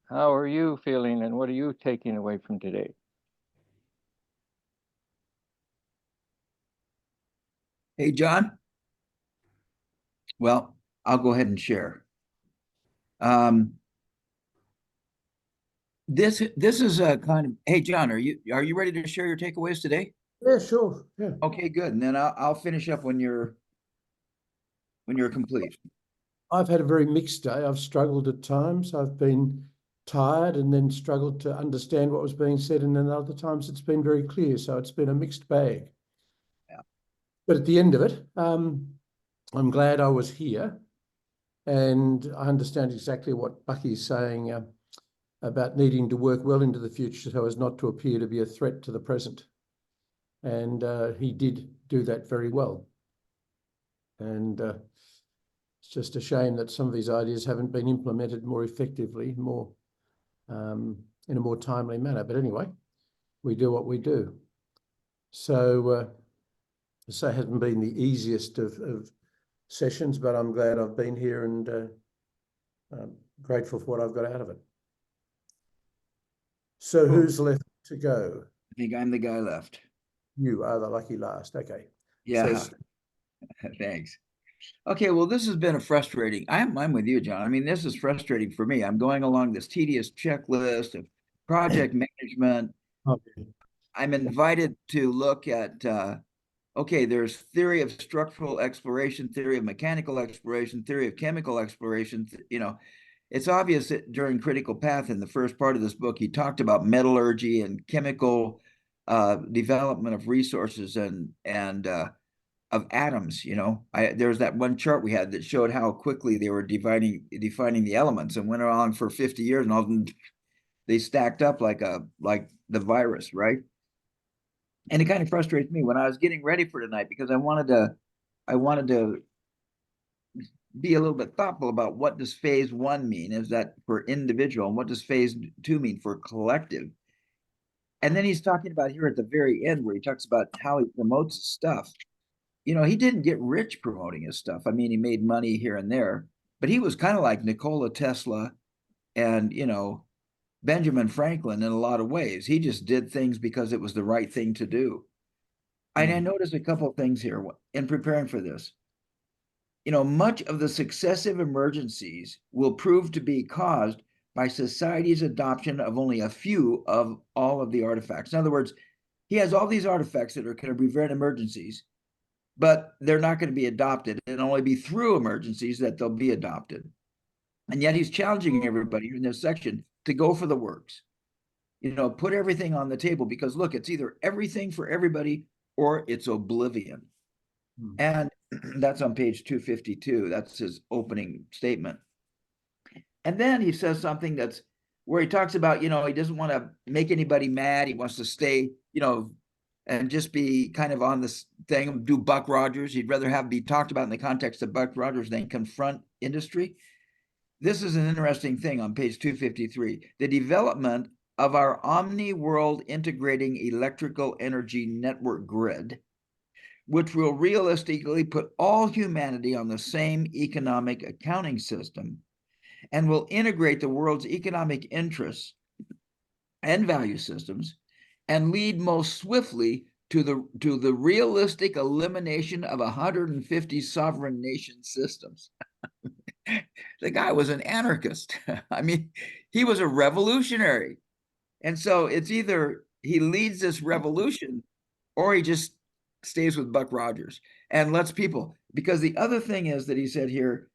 how are you feeling, and what are you taking away from today? Hey, John. Well, I'll go ahead and share. This is a kind of, hey, John, are you ready to share your takeaways today? Yeah, sure. Yeah. Okay, good. And then I'll finish up when you're complete. I've had a very mixed day. I've struggled at times. I've been tired and then struggled to understand what was being said. And then other times it's been very clear. So it's been a mixed bag. Yeah. But at the end of it, I'm glad I was here. And I understand exactly what Bucky's saying about needing to work well into the future so as not to appear to be a threat to the present. And he did do that very well. And it's just a shame that some of these ideas haven't been implemented more effectively, more in a more timely manner. But anyway, we do what we do. So it hasn't been the easiest of sessions, but I'm glad I've been here and grateful for what I've got out of it. So who's left to go? I think I'm the guy left. You are the lucky last. Okay. Yeah. So, Thanks. Okay, well, this has been a frustrating. I'm with you, John. I mean, this is frustrating for me. I'm going along this tedious checklist of project management. okay. I'm invited to look at okay, there's theory of structural exploration, theory of mechanical exploration, theory of chemical exploration. You know, it's obvious that during Critical Path in the first part of this book, he talked about metallurgy and chemical development of resources and of atoms. You know, there's that one chart we had that showed how quickly they were defining the elements and went along for 50 years, and all of them they stacked up like the virus, right? And it kind of frustrates me when I was getting ready for tonight because I wanted to be a little bit thoughtful about what does phase one mean? Is that for individual, and what does phase two mean for collective? And then he's talking about here at the very end where he talks about how he promotes his stuff. You know, he didn't get rich promoting his stuff. I mean, he made money here and there, but he was kind of like Nikola Tesla and, you know, Benjamin Franklin in a lot of ways. He just did things because it was the right thing to do. And I noticed a couple of things here in preparing for this. You know, much of the successive emergencies will prove to be caused by society's adoption of only a few of all of the artifacts. In other words, he has all these artifacts that are going to prevent emergencies, but they're not going to be adopted. It'll only be through emergencies that they'll be adopted. And yet he's challenging everybody in this section to go for the works. You know, put everything on the table because look, it's either everything for everybody or it's oblivion. And that's on page 252. That's his opening statement. And then he says something that's where he talks about, you know, he doesn't want to make anybody mad. He wants to stay, you know, and just be kind of on this thing, do Buck Rogers. He'd rather be talked about in the context of Buck Rogers than confront industry. This is an interesting thing on page 253. The development of our omni-world integrating electrical energy network grid, which will realistically put all humanity on the same economic accounting system and will integrate the world's economic interests and value systems and lead most swiftly to the realistic elimination of 150 sovereign nation systems. The guy was an anarchist. I mean, he was a revolutionary. And so it's either he leads this revolution or he just stays with Buck Rogers and lets people, because the other thing is that he said here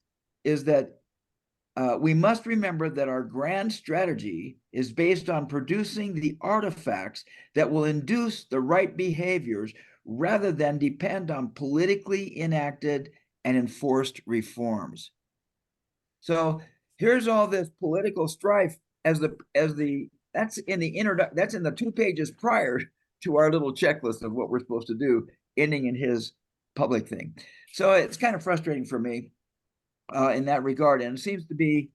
is that we must remember that our grand strategy is based on producing the artifacts that will induce the right behaviors rather than depend on politically enacted and enforced reforms. So here's all this political strife as the that's in the that's in the 2 pages prior to our little checklist of what we're supposed to do, ending in his public thing. So it's kind of frustrating for me in that regard, and it seems to be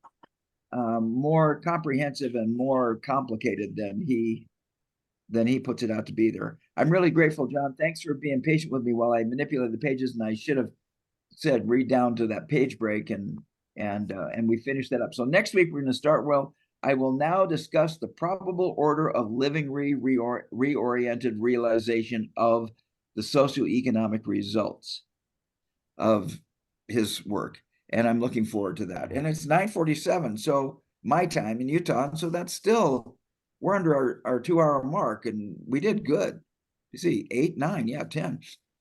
more comprehensive and more complicated than he puts it out to be there. I'm really grateful, John. Thanks for being patient with me while I manipulated the pages, and I should have said read down to that page break, and we finished that up. So next week we're going to start. Well, I will now discuss the probable order of living reoriented realization of the socioeconomic results of his work, and I'm looking forward to that. And it's 9:47, so my time in Utah, and so that's still, we're under our 2-hour mark, and we did good. You see, 8, 9, yeah, 10.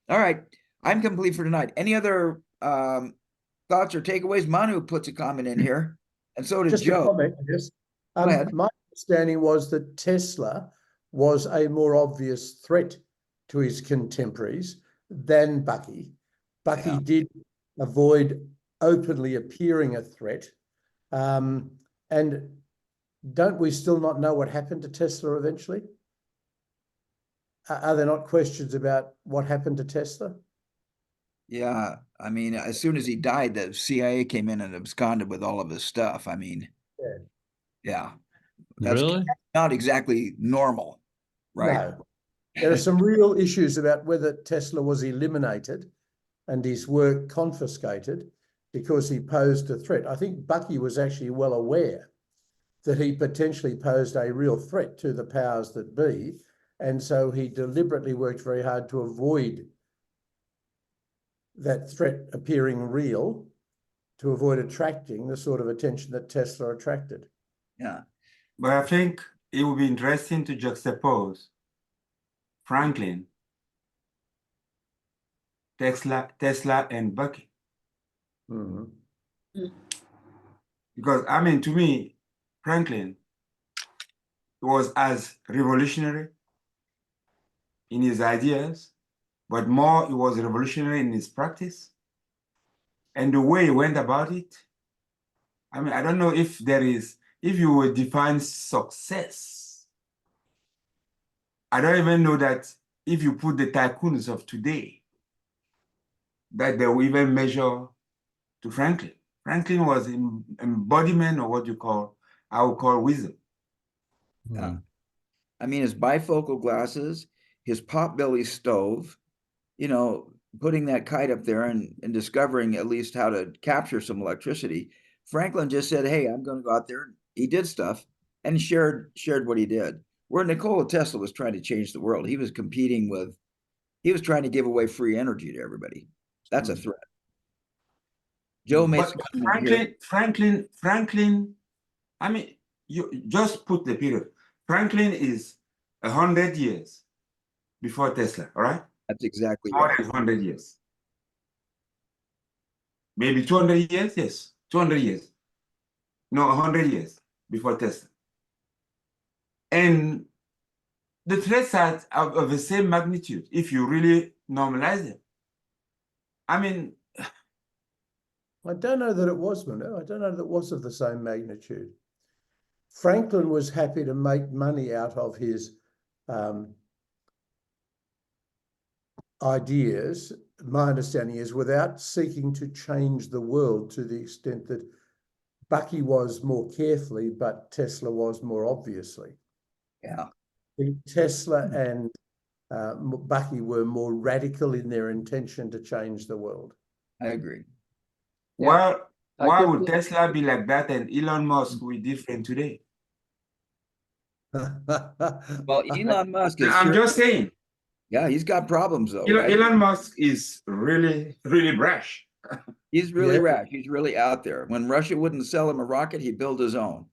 All right, I'm complete for tonight. Any other thoughts or takeaways? Manu puts a comment in here, and so did Just a Joe. comment, I guess. Go ahead. My understanding was that Tesla was a more obvious threat to his contemporaries than Bucky. Bucky did avoid openly appearing a threat. And don't we still not know what happened to Tesla eventually? Are there not questions about what happened to Tesla? Yeah, I mean, as soon as he died, the CIA came in and absconded with all of his stuff. I mean, yeah. That's Really? not exactly normal, right? No. There are some real issues about whether Tesla was eliminated and his work confiscated because he posed a threat. I think Bucky was actually well aware that he potentially posed a real threat to the powers that be, and so he deliberately worked very hard to avoid that threat appearing real, to avoid attracting the sort of attention that Tesla attracted. Yeah. But I think it would be interesting to juxtapose Franklin, Tesla, and Bucky. Mm-hmm. Because, I mean, to me, Franklin was as revolutionary in his ideas, but more he was revolutionary in his practice. And the way he went about it, I mean, I don't know if you would define success. I don't even know that if you put the tycoons of today, that they will even measure to Franklin. Franklin was an embodiment of what I would call wisdom. Yeah. I mean, his bifocal glasses, his potbelly stove, putting that kite up there and discovering at least how to capture some electricity. Franklin just said, hey, I'm going to go out there. He did stuff and shared what he did. Where Nikola Tesla was trying to change the world. He was trying to give away free energy to everybody. That's a threat. Joe made some comment here. Franklin, I mean, you just put the period. Franklin is 100 years before Tesla, all right? That's exactly More right. than 100 years. Maybe 200 years? Yes, 200 years. No, 100 years before Tesla. And the threats are of the same magnitude if you really normalize them. I mean, I don't know that it was, Manu. I don't know that it was of the same magnitude. Franklin was happy to make money out of his ideas, my understanding is, without seeking to change the world to the extent that Bucky was more carefully, but Tesla was more obviously. Yeah. Tesla and Bucky were more radical in their intention to change the world. I agree. Yeah. why would Tesla be like that and Elon Musk be different today? Well, Elon Musk is. I'm just saying. Yeah, he's got problems though, right? Elon Musk is really, really brash. He's really rash. He's really out there. When Russia wouldn't sell him a rocket, he built his own.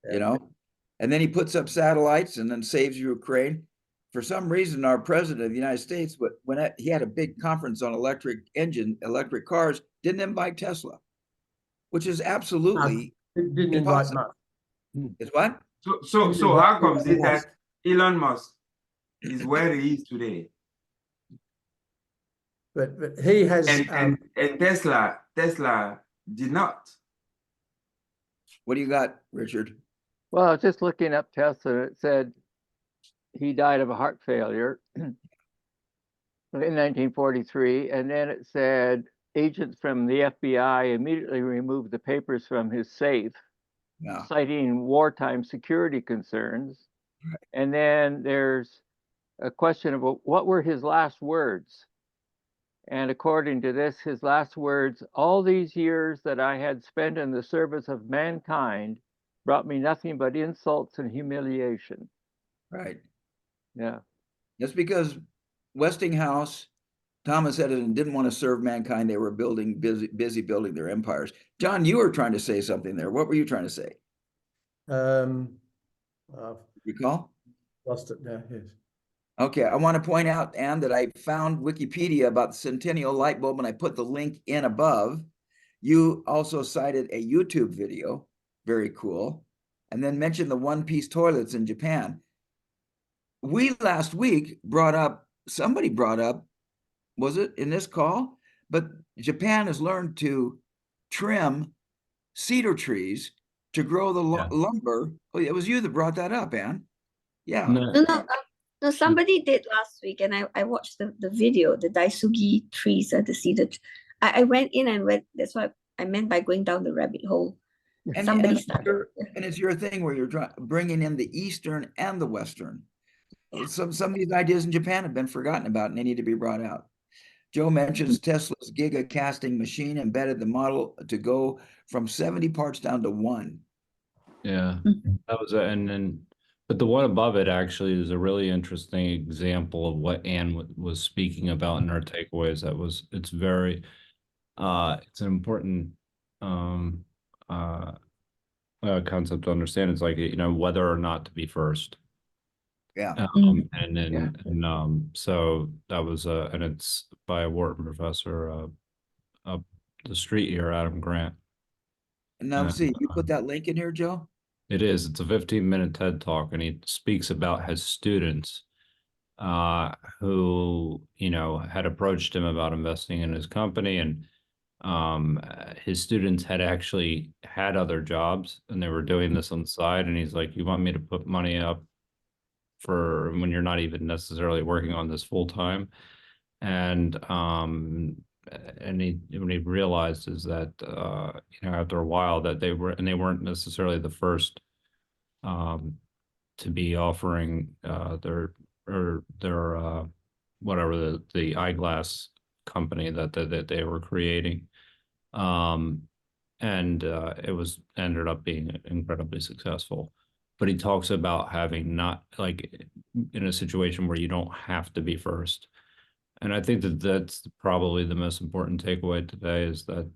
And then he puts up satellites and then saves Ukraine. For some reason, our president of the United States, when he had a big conference on electric cars, didn't invite Tesla, which is absolutely didn't impossible. invite much. Is what? So how comes it that Elon Musk is where he is today? But he has and Tesla did not. What do you got, Richard? Well, I was just looking up Tesla. It said he died of a heart failure in 1943, and then it said agents from the FBI immediately removed the papers from his safe, Yeah. citing wartime security concerns. Right. And then there's a question about what were his last words. And according to this, his last words, all these years that I had spent in the service of mankind brought me nothing but insults and humiliation. Right. Yeah. That's because Westinghouse, Thomas Edison didn't want to serve mankind. They were busy building their empires. John, you were trying to say something there. What were you trying to say? I've Recall? lost it now, yes. Okay, I want to point out, Anne, that I found Wikipedia about the Centennial light bulb, and I put the link in above. You also cited a YouTube video, very cool, and then mentioned the one-piece toilets in Japan. We last week somebody brought up, was it in this call? But Japan has learned to trim cedar trees to grow the Yeah. lumber. Oh, it was you that brought that up, Anne. Yeah. No, No, somebody did last week, and I watched the video, the Daisugi trees and the cedar. I went in and went. That's what I meant by going down the rabbit hole. Somebody started. And it's your thing where you're bringing in the Eastern and the Western. Yeah. Some of these ideas in Japan have been forgotten about, and they need to be brought out. Joe mentions Tesla's Giga casting machine embedded the model to go from 70 parts down to 1. yeah, Mhm. that was and then, but the one above it actually is a really interesting example of what Anne was speaking about in her takeaways. It's very, it's an important um concept to understand. It's like, whether or not to be first. Yeah. And then, so that was, and it's by a Wharton professor, up the street here, Adam Grant. And now, And, see, you put that link in here, Joe? it's a 15-minute TED Talk, and he speaks about his students, who, had approached him about investing in his company, and his students had actually had other jobs, and they were doing this on the side, and he's like, you want me to put money up for when you're not even necessarily working on this full time? And when he realized is that, after a while that they weren't necessarily the first to be offering their whatever the eyeglass company that they were creating. And it ended up being incredibly successful. But he talks about having not, like, in a situation where you don't have to be first. And I think that that's probably the most important takeaway today, is that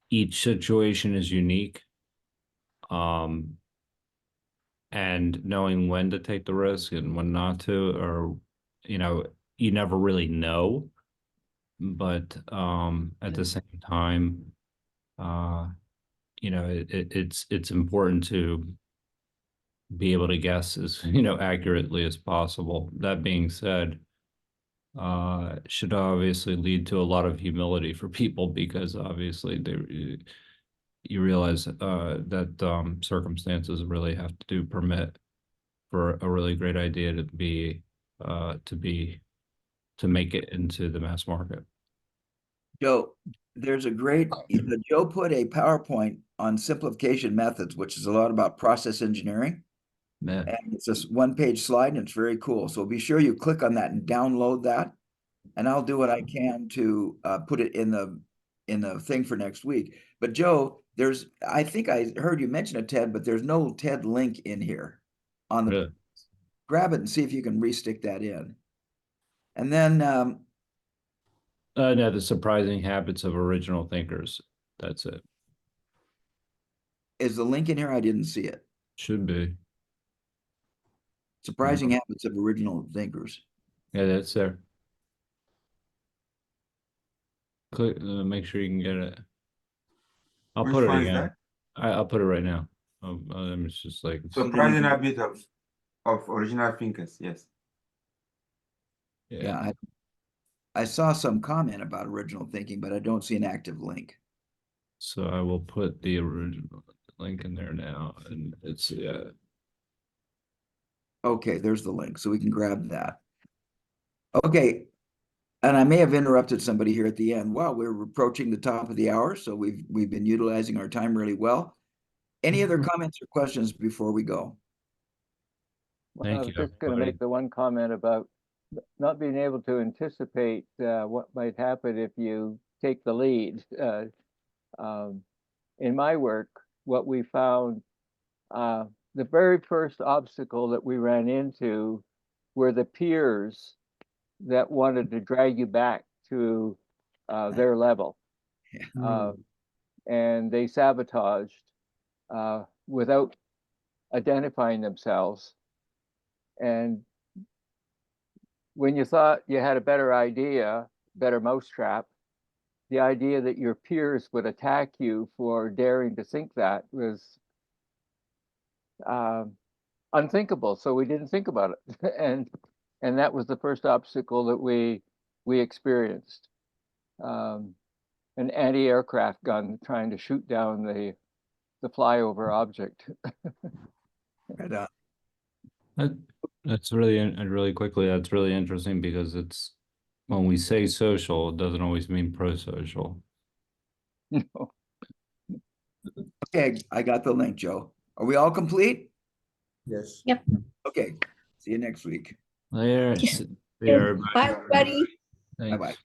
each situation is unique. And knowing when to take the risk and when not to, or, you never really know. But at the same time, it's important to be able to guess as, accurately as possible. That being said, should obviously lead to a lot of humility for people, because obviously you realize that circumstances really have to permit for a really great idea to make it into the mass market. Joe, there's Joe put a PowerPoint on simplification methods, which is a lot about process engineering. Yeah. And it's just one-page slide, and it's very cool. So be sure you click on that and download that. And I'll do what I can to put it in the thing for next week. But Joe, I think I heard you mention a TED, but there's no TED link in here on the. Really? Grab it and see if you can re-stick that in. And then No, the surprising habits of original thinkers. That's it. is the link in here? I didn't see it. Should be. Surprising habits of original thinkers. Yeah, that's there. Click, make sure you can get it. I'll Which put it one is again. that? I'll put it right now. It's just like, Surprising habit of original thinkers. Yes. Yeah, I saw some comment about original thinking, but I don't see an active link. So I will put the original. link in there now, and it's Okay, there's the link, so we can grab that. Okay, and I may have interrupted somebody here at the end. Wow, we're approaching the top of the hour, so we've been utilizing our time really well. Any other comments or questions before we go? Well, I Thank was you, just going to everybody. make the one comment about not being able to anticipate what might happen if you take the lead. In my work, what we found, the very first obstacle that we ran into were the peers that wanted to drag you back to their level. And they sabotaged without identifying themselves. And when you thought you had a better idea, better mousetrap, the idea that your peers would attack you for daring to think that was unthinkable. So we didn't think about it, and that was the first obstacle that we experienced. An anti-aircraft gun trying to shoot down the flyover object. Right on. That's really really quickly. That's really interesting because it's when we say social, it doesn't always mean pro-social. Okay, I got the link, Joe. Are we all complete? Yes. Yep. Okay, see you next week. There, Yeah. see you, everybody. Bye, everybody. Thanks. Bye-bye.